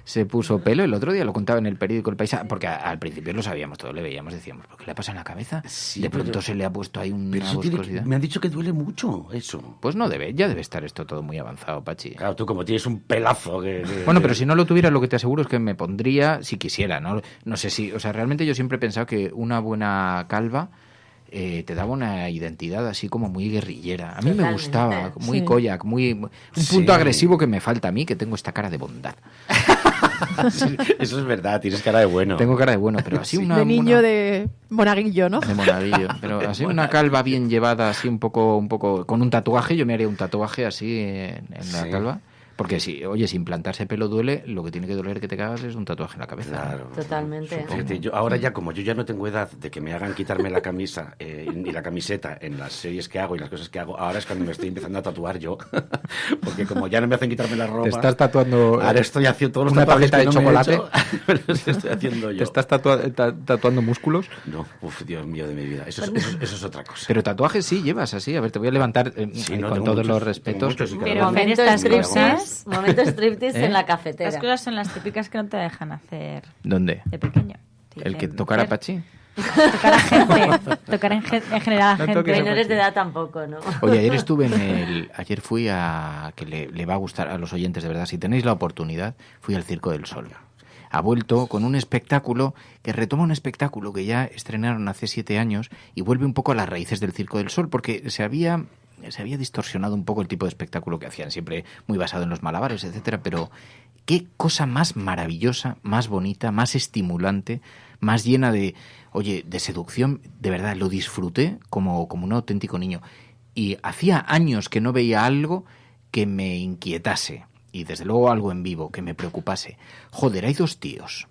S17: se puso pelo. El otro día lo contaba en el periódico El País, porque al principio lo sabíamos, todos le veíamos, decíamos, ¿pero qué le pasa en la cabeza?
S3: Sí,
S17: de pronto se le ha puesto ahí una viscosidad.
S3: Me han dicho que duele mucho eso.
S17: Pues ya debe estar esto todo muy avanzado, Pachi.
S3: Claro, tú como tienes un pelazo
S17: Bueno, pero si no lo tuviera, lo que te aseguro es que me pondría, si quisiera, no sé si... O sea, realmente yo siempre he pensado que una buena calva te daba una identidad así como muy guerrillera. A mí me gustaba, muy Koyak, un punto agresivo que me falta a mí, que tengo esta cara de bondad.
S3: Sí, eso es verdad, tienes cara de bueno.
S17: Tengo cara de bueno, pero así
S14: de niño de monaguillo, ¿no?
S17: De monaguillo, pero así una calva bien llevada, así un poco con un tatuaje. Yo me haría un tatuaje así en la calva. Porque si implantarse pelo duele, lo que tiene que doler que te cagas es un tatuaje en la cabeza.
S3: Claro.
S5: Totalmente.
S3: Fíjate, ahora ya no tengo edad de que me hagan quitarme la camisa y la camiseta en las series que hago y las cosas que hago, ahora es cuando me estoy empezando a tatuar yo. Porque como ya no me hacen quitarme la ropa...
S17: Te estás tatuando...
S3: Ahora estoy haciendo todos los
S17: una tableta de chocolate.
S3: Me los estoy haciendo yo.
S17: ¿Te estás tatuando músculos?
S3: No, Dios mío de mi vida. Eso es otra cosa.
S17: Pero tatuajes sí llevas así. A ver, te voy a levantar con todos los respetos.
S11: Pero
S5: Momentos striptease en la cafetera.
S11: Las cosas son las típicas que no te dejan hacer.
S17: ¿Dónde?
S11: De pequeño.
S17: ¿El que tocar a Pachi?
S11: Tocar a gente. Tocar en general a gente.
S5: Menores de edad tampoco, ¿no?
S17: Oye, ayer fui que le va a gustar a los oyentes, de verdad. Si tenéis la oportunidad, fui al Circo del Sol. Ha vuelto con un espectáculo que retoma un espectáculo que ya estrenaron hace 7 años y vuelve un poco a las raíces del Circo del Sol, porque se había se había distorsionado un poco el tipo de espectáculo que hacían, siempre muy basado en los malabares, etcétera, pero qué cosa más maravillosa, más bonita, más estimulante, más llena de seducción. De verdad, lo disfruté como un auténtico niño. Y hacía años que no veía algo que me inquietase, y desde luego algo en vivo que me preocupase. Joder, hay 2 tíos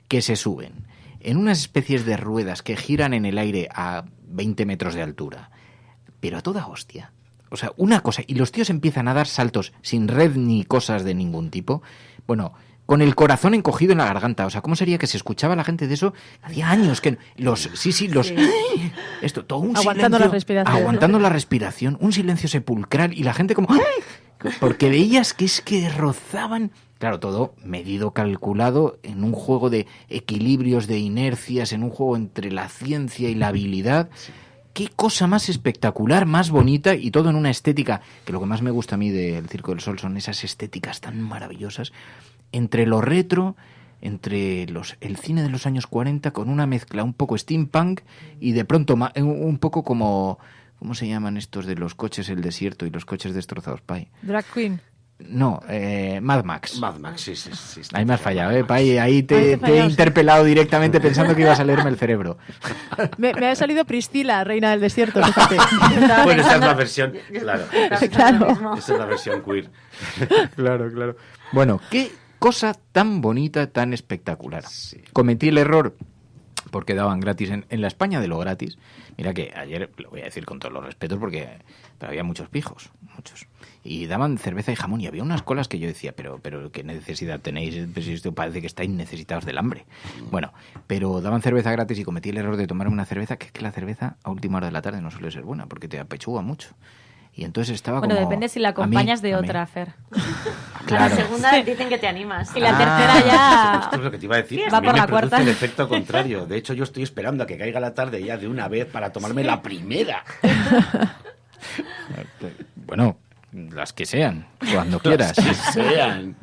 S17: que se suben en unas especies de ruedas que giran en el aire a 20 metros de altura, pero a toda hostia. O sea, una cosa, y los tíos empiezan a dar saltos sin red ni cosas de ningún tipo. Bueno, con el corazón encogido en la garganta. O sea, ¿cómo sería que se escuchaba la gente de eso? Hacía años que esto, todo un
S14: aguantando
S17: silencio,
S14: la respiración.
S17: aguantando la respiración, un silencio sepulcral, y la gente como porque veías que es que rozaban. Claro, todo medido, calculado, en un juego de equilibrios, de inercias, en un juego entre la ciencia y la habilidad. Sí. Qué cosa más espectacular, más bonita, y todo en una estética, que lo que más me gusta a mí del Circo del Sol son esas estéticas tan maravillosas, entre lo retro, entre el cine de los años 40, con una mezcla un poco steampunk, y de pronto un poco como, ¿cómo se llaman estos de los coches el desierto y los coches destrozados, Pai?
S14: Drag Queen.
S17: No, Mad Max.
S3: Mad Max, sí.
S17: Ahí me has fallado, Pai. Ahí te he interpelado directamente pensando que ibas a leerme el cerebro.
S14: Me ha salido Priscila, reina del desierto, fíjate.
S3: Bueno, esa es la versión, claro.
S14: Claro.
S3: Esa es la versión queer.
S17: Claro. Bueno, qué cosa tan bonita, tan espectacular. Sí. Cometí el error porque daban gratis en la España de lo gratis. Mira que ayer, lo voy a decir con todos los respetos, porque había muchos pijos, muchos. Y daban cerveza y jamón, y había unas colas que yo decía, pero ¿qué necesidad tenéis? Pues esto parece que estáis necesitados del hambre. Bueno, pero daban cerveza gratis y cometí el error de tomarme una cerveza, que es que la cerveza a última hora de la tarde no suele ser buena, porque te apechúa mucho. Y entonces estaba
S11: bueno,
S17: como...
S11: depende si la acompañas de otra, Fer.
S17: Claro.
S5: A la segunda dicen que te animas.
S11: Y la tercera ya...
S3: Esto es lo que te iba a decir.
S11: Va por la cuarta.
S3: El efecto contrario. De hecho, yo estoy esperando a que caiga la tarde ya de una vez para tomarme la primera.
S17: Bueno, las que sean, cuando quieras.
S3: Las que sean.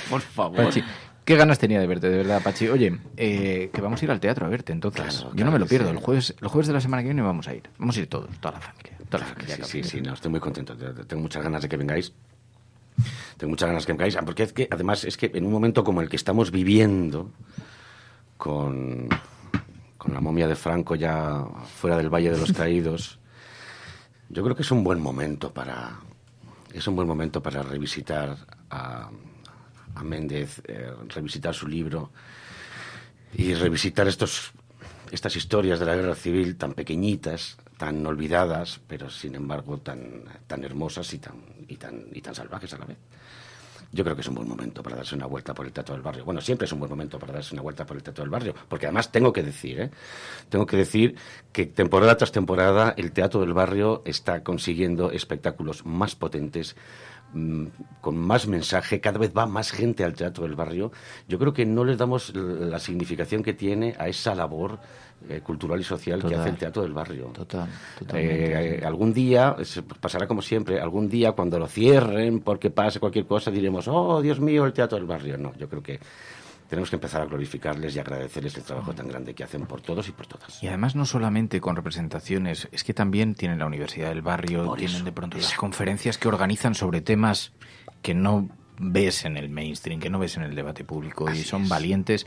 S3: Por favor.
S17: Pachi, qué ganas tenía de verte, de verdad, Pachi. Oye, que vamos a ir al teatro a verte, entonces. Claro, yo no me lo pierdo. Sí. El jueves de la semana que viene vamos a ir. Vamos a ir todos, toda la familia.
S3: Sí, no, estoy muy contento. Tengo muchas ganas de que vengáis. Porque es que, además, en un momento como el que estamos viviendo, con la momia de Franco ya fuera del Valle de los Caídos, yo creo que es un buen momento para revisitar a Méndez, revisitar su libro y revisitar estas historias de la guerra civil tan pequeñitas, tan olvidadas, pero sin embargo tan hermosas y tan salvajes a la vez. Yo creo que es un buen momento para darse una vuelta por el Teatro del Barrio. Bueno, siempre es un buen momento para darse una vuelta por el Teatro del Barrio, porque además tengo que decir que temporada tras temporada el Teatro del Barrio está consiguiendo espectáculos más potentes, con más mensaje, cada vez va más gente al Teatro del Barrio. Yo creo que no les damos la significación que tiene a esa labor cultural y social que hace el Teatro del Barrio. Totalmente. Algún día, pasará como siempre, algún día cuando lo cierren, porque pase cualquier cosa, diremos, oh, Dios mío, el Teatro del Barrio. No, yo creo que tenemos que empezar a glorificarles y agradecerles el trabajo tan grande que hacen por todos y por todas.
S17: Y además no solamente con representaciones, es que también tienen la Universidad del Barrio, tienen de pronto las conferencias que organizan sobre temas que no ves en el mainstream, que no ves en el debate público. Así y son valientes.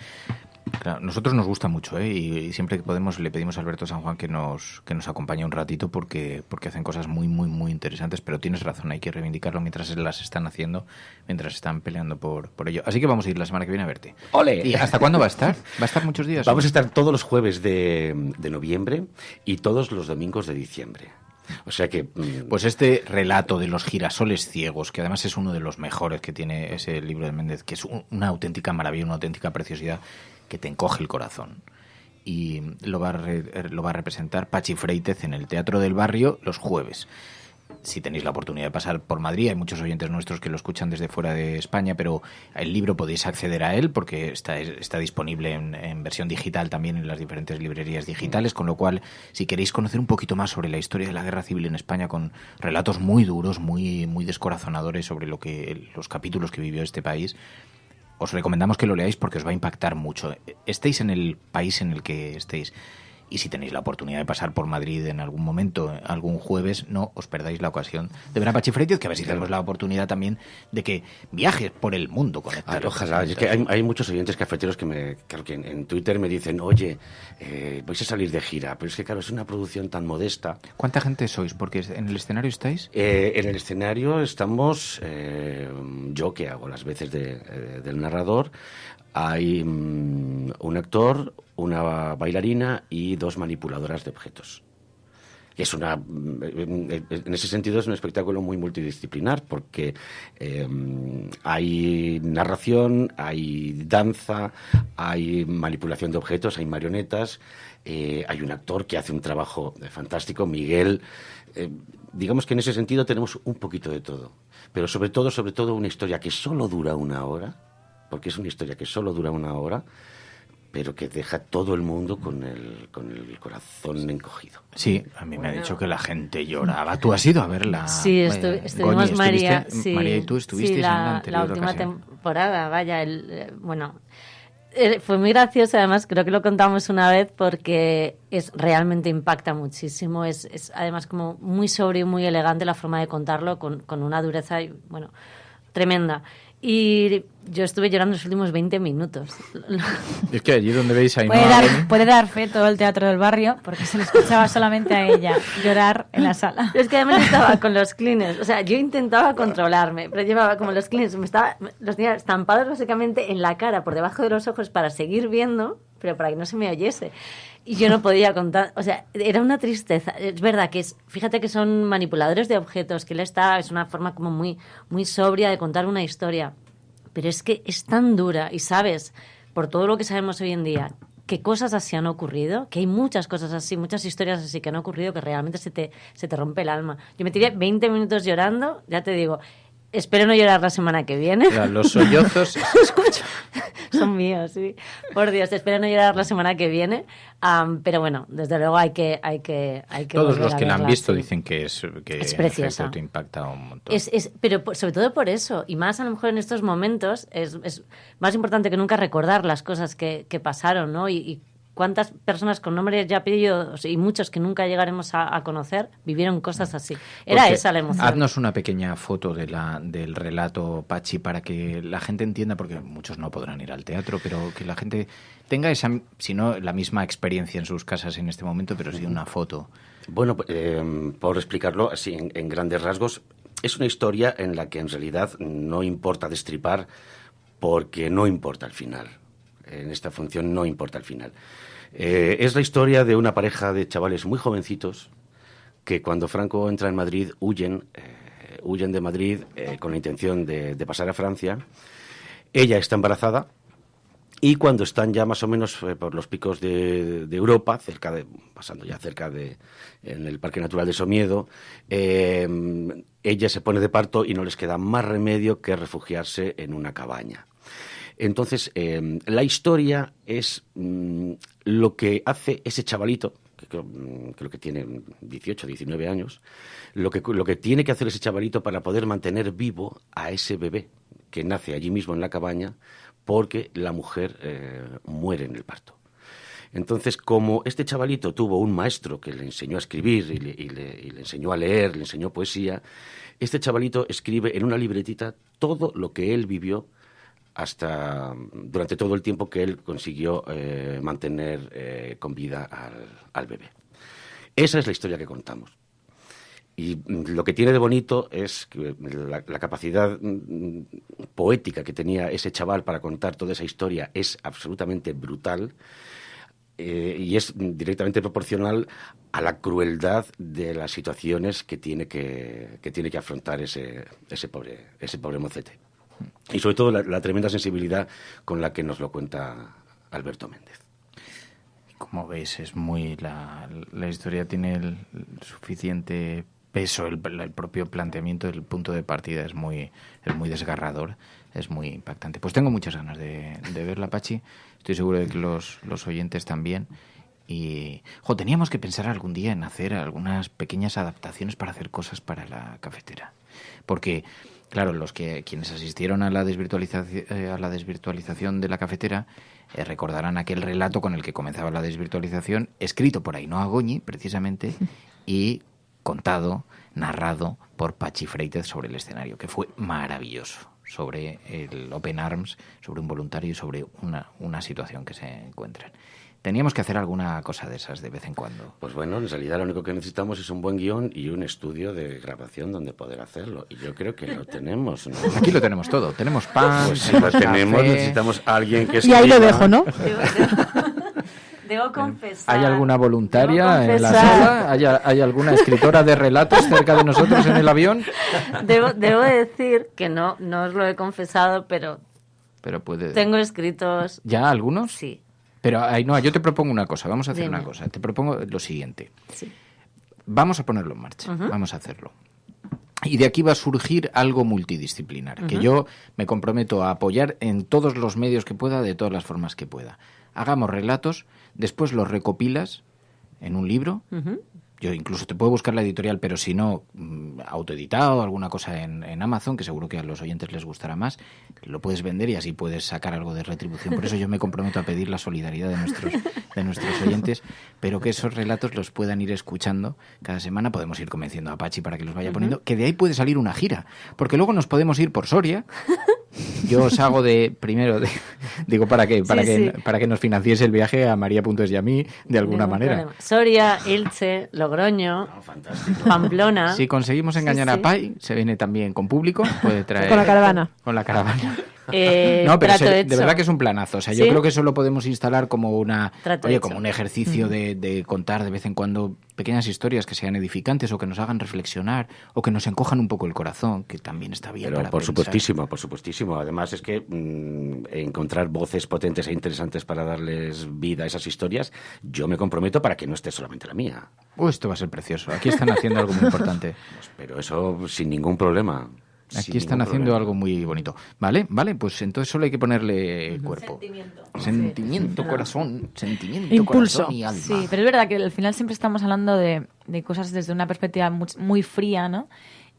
S17: Claro, nosotros nos gusta mucho, y siempre que podemos le pedimos a Alberto San Juan que nos acompañe un ratito porque hacen cosas muy, muy, muy interesantes, pero tienes razón, hay que reivindicarlo mientras las están haciendo, mientras están peleando por ello. Así que vamos a ir la semana que viene a verte.
S3: ¡Ole!
S17: ¿Y hasta cuándo va a estar? ¿Va a estar muchos días?
S3: Vamos a estar todos los jueves de noviembre y todos los domingos de diciembre. O sea que...
S17: Pues este relato de los girasoles ciegos, que además es uno de los mejores que tiene ese libro de Méndez, que es una auténtica maravilla, una auténtica preciosidad, que te encoge el corazón. Y lo va a representar Pachi Freites en el Teatro del Barrio los jueves. Si tenéis la oportunidad de pasar por Madrid, hay muchos oyentes nuestros que lo escuchan desde fuera de España, pero el libro podéis acceder a él porque está disponible en versión digital también en las diferentes librerías digitales, con lo cual, si queréis conocer un poquito más sobre la historia de la Guerra Civil en España, con relatos muy duros, muy, muy descorazonadores sobre los capítulos que vivió este país, os recomendamos que lo leáis porque os va a impactar mucho. Estéis en el país en el que estéis. Y si tenéis la oportunidad de pasar por Madrid en algún momento, algún jueves, no os perdáis la ocasión de ver a Pachi Freitio, que a ver si tenemos la oportunidad también de que viajes por el mundo con esto.
S3: Ojalá, es que hay muchos oyentes cafeteros que en Twitter me dicen, oye, vais a salir de gira, pero es que claro, es una producción tan modesta.
S17: ¿Cuánta gente sois? Porque en el escenario estáis.
S3: En el escenario estamos, yo que hago las veces del narrador, hay un actor, una bailarina y 2 manipuladoras de objetos. En ese sentido es un espectáculo muy multidisciplinar porque hay narración, hay danza, hay manipulación de objetos, hay marionetas, hay un actor que hace un trabajo fantástico, Miguel. Digamos que en ese sentido tenemos un poquito de todo, pero sobre todo una historia que solo dura 1 hora, porque es una historia que solo dura 1 hora, pero que deja todo el mundo con el corazón encogido.
S17: Sí, a mí me ha dicho que la gente lloraba. ¿Tú has ido a verla?
S5: Sí, estuvimos María. Sí,
S17: María y tú estuvisteis en la anterior
S5: última
S17: ocasión.
S5: Temporada, vaya. Fue muy gracioso, además, creo que lo contamos una vez porque realmente impacta muchísimo. Es además como muy sobrio y muy elegante la forma de contarlo, con una dureza, tremenda. Y yo estuve llorando los últimos 20 minutos.
S17: Es que allí donde veis a Ainhoa...
S11: Puede dar fe todo el teatro del barrio, porque se le escuchaba solamente a ella llorar en la sala.
S5: Es que además estaba con los clines. O sea, yo intentaba controlarme, pero llevaba como los clines, los tenía estampados básicamente en la cara, por debajo de los ojos, para seguir viendo, pero para que no se me oyese. Y yo no podía contar, o sea, era una tristeza. Es verdad que fíjate que son manipuladores de objetos, que es una forma como muy, muy sobria de contar una historia. Pero es que es tan dura y sabes, por todo lo que sabemos hoy en día, que cosas así han ocurrido, que hay muchas cosas así, muchas historias así que han ocurrido que realmente se te rompe el alma. Yo me tiré 20 minutos llorando, ya te digo, espero no llorar la semana que viene.
S17: Los sollozos
S5: son míos, sí. Por Dios, espero no llorar la semana que viene. Pero bueno, desde luego hay que
S17: todos los que la han visto dicen que es
S5: preciosa.
S17: Te impacta un montón.
S5: Pero sobre todo por eso, y más a lo mejor en estos momentos, es más importante que nunca recordar las cosas que pasaron, ¿no? Y cuántas personas con nombres y apellidos y muchos que nunca llegaremos a conocer vivieron cosas así. Era esa la emoción.
S17: Haznos una pequeña foto del relato, Pachi, para que la gente entienda, porque muchos no podrán ir al teatro, pero que la gente tenga esa, si no la misma experiencia en sus casas en este momento, pero sí una foto.
S3: Bueno, por explicarlo así en grandes rasgos, es una historia en la que en realidad no importa destripar porque no importa el final. En esta función no importa el final. Es la historia de una pareja de chavales muy jovencitos que cuando Franco entra en Madrid huyen de Madrid con la intención de pasar a Francia. Ella está embarazada y cuando están ya más o menos por los picos de Europa, pasando ya cerca en el Parque Natural de Somiedo, ella se pone de parto y no les queda más remedio que refugiarse en una cabaña. Entonces, la historia es lo que hace ese chavalito, que creo que tiene 18, 19 años, lo que tiene que hacer ese chavalito para poder mantener vivo a ese bebé que nace allí mismo en la cabaña, porque la mujer muere en el parto. Entonces, como este chavalito tuvo un maestro que le enseñó a escribir y le enseñó a leer, le enseñó poesía, este chavalito escribe en una libretita todo lo que él vivió durante todo el tiempo que él consiguió mantener con vida al bebé. Esa es la historia que contamos. Y lo que tiene de bonito es que la capacidad poética que tenía ese chaval para contar toda esa historia es absolutamente brutal y es directamente proporcional a la crueldad de las situaciones que tiene que afrontar ese pobre mocete. Y sobre todo la tremenda sensibilidad con la que nos lo cuenta Alberto Méndez.
S17: Como veis, es muy la historia tiene el suficiente peso, el propio planteamiento del punto de partida es muy desgarrador, es muy impactante. Pues tengo muchas ganas de verla, Pachi. Estoy seguro de que los oyentes también. Y teníamos que pensar algún día en hacer algunas pequeñas adaptaciones para hacer cosas para la cafetera. Porque Claro, quienes asistieron a la desvirtualización de la cafetera recordarán aquel relato con el que comenzaba la desvirtualización, escrito por Ainhoa Goñi, precisamente, y contado, narrado por Pachi Freites sobre el escenario, que fue maravilloso, sobre el Open Arms, sobre un voluntario y sobre una situación que se encuentran. Teníamos que hacer alguna cosa de esas de vez en cuando.
S3: Pues bueno, en realidad lo único que necesitamos es un buen guión y un estudio de grabación donde poder hacerlo. Y yo creo que lo tenemos, ¿no?
S17: Aquí lo tenemos todo. Tenemos pan,
S3: pues si lo tenemos, necesitamos a alguien que escriba.
S14: Y ahí lo dejo, ¿no?
S5: Debo confesar.
S17: ¿Hay alguna voluntaria en la sala? ¿Hay alguna escritora de relatos cerca de nosotros en el avión?
S5: Debo decir que no os lo he confesado, pero
S17: puede...
S5: tengo escritos...
S17: ¿Ya algunos?
S5: Sí.
S17: Pero Ainhoa, yo te propongo una cosa. Vamos a hacer una cosa. Te propongo lo siguiente.
S5: Sí.
S17: Vamos a ponerlo en marcha. Vamos a hacerlo. Y de aquí va a surgir algo multidisciplinar, que yo me comprometo a apoyar en todos los medios que pueda, de todas las formas que pueda. Hagamos relatos, después los recopilas en un libro. Yo incluso te puedo buscar la editorial, pero si no, autoeditado, alguna cosa en Amazon, que seguro que a los oyentes les gustará más, lo puedes vender y así puedes sacar algo de retribución. Por eso yo me comprometo a pedir la solidaridad de nuestros oyentes, pero que esos relatos los puedan ir escuchando cada semana. Podemos ir convenciendo a Pachi para que los vaya poniendo, que de ahí puede salir una gira, porque luego nos podemos ir por Soria. Yo os hago digo, ¿para qué? Para que nos financiese el viaje a María.es y a mí, de alguna manera.
S5: Problema. Soria, Elche, Logroño, Pamplona.
S17: Si conseguimos engañar a Pai, se viene también con público, puede traer...
S14: Con la caravana.
S17: Con la caravana. No, pero de verdad que es un planazo. O sea, yo creo que eso lo podemos instalar como como un ejercicio de contar de vez en cuando pequeñas historias que sean edificantes o que nos hagan reflexionar o que nos encojan un poco el corazón, que también está bien.
S3: Pero por supuestísimo. Además es que encontrar voces potentes e interesantes para darles vida a esas historias, yo me comprometo para que no esté solamente la mía.
S17: Esto va a ser precioso. Aquí están haciendo algo muy importante.
S3: Pero eso sin ningún problema.
S17: Aquí están haciendo algo muy bonito. Vale, pues entonces solo hay que ponerle cuerpo. Sentimiento, corazón,
S14: impulso.
S17: Corazón y alma.
S11: Sí, pero es verdad que al final siempre estamos hablando de cosas desde una perspectiva muy fría, ¿no?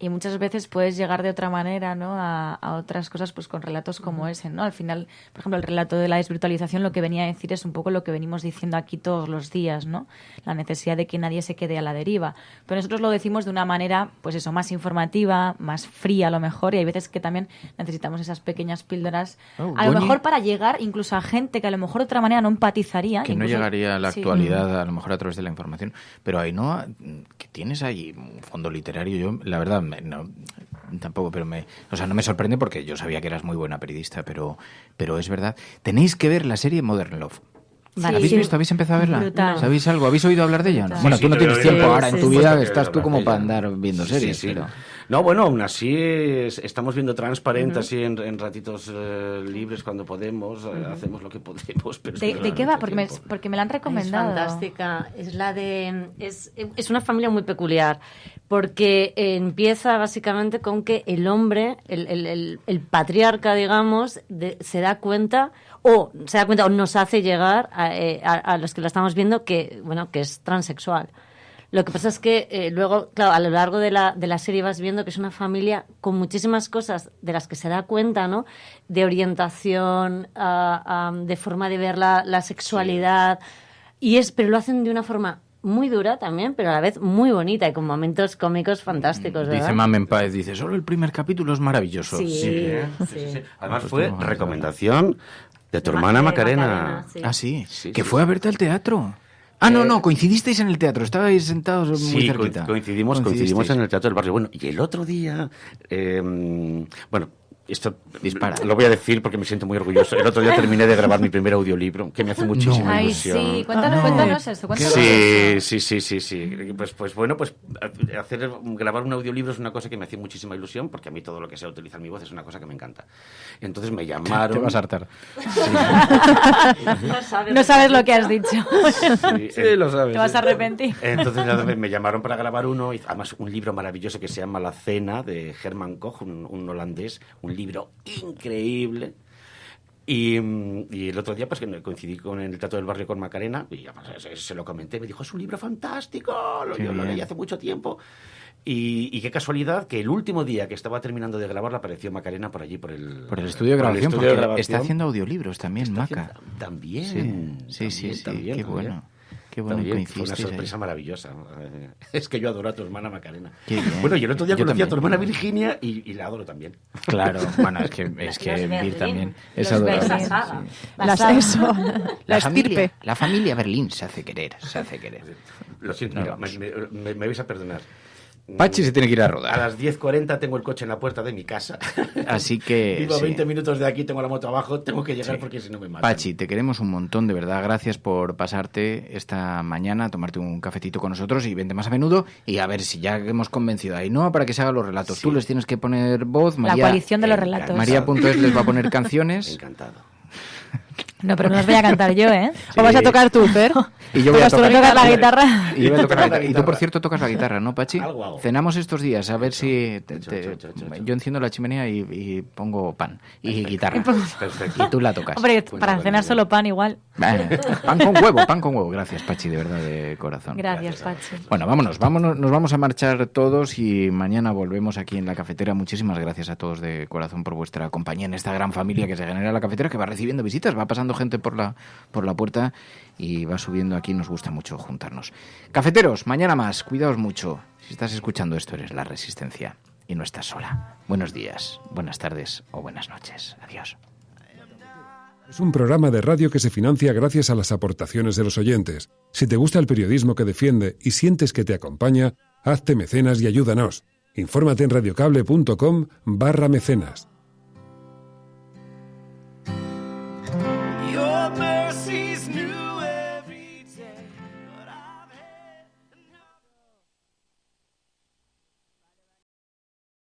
S11: Y muchas veces puedes llegar de otra manera, ¿no? a otras cosas, pues con relatos como ese, ¿no? Al final, por ejemplo, el relato de la desvirtualización lo que venía a decir es un poco lo que venimos diciendo aquí todos los días, ¿no? La necesidad de que nadie se quede a la deriva. Pero nosotros lo decimos de una manera, pues eso, más informativa, más fría a lo mejor, y hay veces que también necesitamos esas pequeñas píldoras, a lo mejor para llegar incluso a gente que a lo mejor de otra manera no empatizaría.
S17: Que no llegaría a la actualidad, a lo mejor a través de la información. Pero Ainhoa, que tienes ahí un fondo literario, yo, la verdad, no, tampoco, pero no me sorprende porque yo sabía que eras muy buena periodista, pero es verdad. Tenéis que ver la serie Modern Love.
S11: Vale.
S17: ¿Habéis visto? ¿Habéis empezado a verla?
S11: Brutal.
S17: ¿Sabéis algo? ¿Habéis oído hablar de ella?
S3: Sí,
S17: bueno, tú no tienes tiempo ahora en tu vida, estás tú como para andar viendo series.
S3: Sí.
S17: Pero...
S3: No, bueno, aún así estamos viendo Transparent así en ratitos libres cuando podemos, hacemos lo que podemos. Pero
S11: ¿De qué va? Porque me la han recomendado.
S5: Es fantástica. Es una familia muy peculiar porque empieza básicamente con que el hombre, el patriarca, digamos, se da cuenta o nos hace llegar a los que lo estamos viendo que es transexual. Lo que pasa es que luego, claro, a lo largo de la serie vas viendo que es una familia con muchísimas cosas de las que se da cuenta, ¿no? De orientación, de forma de ver la sexualidad. Pero lo hacen de una forma muy dura también, pero a la vez muy bonita y con momentos cómicos fantásticos, ¿verdad?
S17: Dice Mamen Páez, solo el primer capítulo es maravilloso.
S5: Sí.
S3: Además fue recomendación de tu hermana Macarena.
S5: Sí.
S17: Ah, sí. Que fue a verte al teatro. Ah, no, coincidisteis en el teatro, estabais sentados muy cerquita.
S3: Coincidimos en el Teatro del Barrio. Bueno, y el otro día, esto
S17: dispara.
S3: Lo voy a decir porque me siento muy orgulloso. El otro día terminé de grabar mi primer audiolibro, que me hace muchísima ilusión.
S11: Ay, sí, cuéntanos eso.
S3: Sí. Pues bueno, grabar un audiolibro es una cosa que me hace muchísima ilusión, porque a mí todo lo que sea utilizar mi voz es una cosa que me encanta. Entonces me llamaron...
S17: Te vas a hartar.
S11: No sabes lo que has dicho.
S3: Sí,
S17: lo sabes.
S11: Te vas a arrepentir.
S3: Entonces me llamaron para grabar uno, y además un libro maravilloso que se llama La Cena, de Herman Koch, un holandés, un libro increíble. Y el otro día, pues que coincidí con el Teatro del Barrio con Macarena, y se lo comenté, me dijo, es un libro fantástico, yo lo leí hace mucho tiempo. Y qué casualidad que el último día que estaba terminando de grabar apareció Macarena por allí, por el
S17: estudio de grabación, porque está haciendo audiolibros también, Maca.
S3: También.
S17: Sí,
S3: también,
S17: qué bueno. Qué bueno,
S3: fue una sorpresa maravillosa. Es que yo adoro a tu hermana Macarena.
S17: Qué bien.
S3: Bueno, y el otro día conocí a tu hermana Virginia y la adoro también.
S17: Claro, bueno, es que Vir también es
S5: adorable.
S17: La familia Berlín se hace querer.
S3: Lo siento, me vais a perdonar.
S17: Pachi se tiene que ir a rodar.
S3: A las 10:40 tengo el coche en la puerta de mi casa.
S17: Así que...
S3: Vivo a 20 minutos de aquí, tengo la moto abajo, tengo que llegar porque si no me matan.
S17: Pachi, te queremos un montón, de verdad. Gracias por pasarte esta mañana a tomarte un cafetito con nosotros y vente más a menudo y a ver si ya hemos convencido a Ainhoa para que se hagan los relatos. Tú les tienes que poner voz. María,
S11: la coalición de los relatos.
S17: María.es les va a poner canciones.
S3: Encantado.
S11: No, pero no los voy a cantar yo, ¿eh?
S14: ¿O vas a tocar tú, Fer?
S17: Y yo voy a tocar
S11: la guitarra.
S17: Y yo voy a tocar la guitarra. Y tú, por cierto, tocas la guitarra, ¿no, Pachi?
S3: Algo.
S17: Cenamos estos días, a ver si... Yo enciendo la chimenea y pongo pan y guitarra.
S3: Perfecto.
S17: Y tú la tocas.
S11: Hombre, para cenar solo pan igual.
S17: Pan con huevo. Gracias, Pachi, de verdad, de corazón.
S11: Gracias, Pachi.
S17: Bueno, vámonos. Nos vamos a marchar todos y mañana volvemos aquí en La Cafetera. Muchísimas gracias a todos de corazón por vuestra compañía en esta gran familia que se genera La Cafetera, que va recibiendo visitas, va pasando gente por la puerta y va subiendo aquí. Nos gusta mucho juntarnos. Cafeteros, mañana más. Cuidaos mucho. Si estás escuchando esto, eres La Resistencia y no estás sola. Buenos días, buenas tardes o buenas noches. Adiós.
S12: Es un programa de radio que se financia gracias a las aportaciones de los oyentes. Si te gusta el periodismo que defiende y sientes que te acompaña, hazte mecenas y ayúdanos. Infórmate en radiocable.com/mecenas.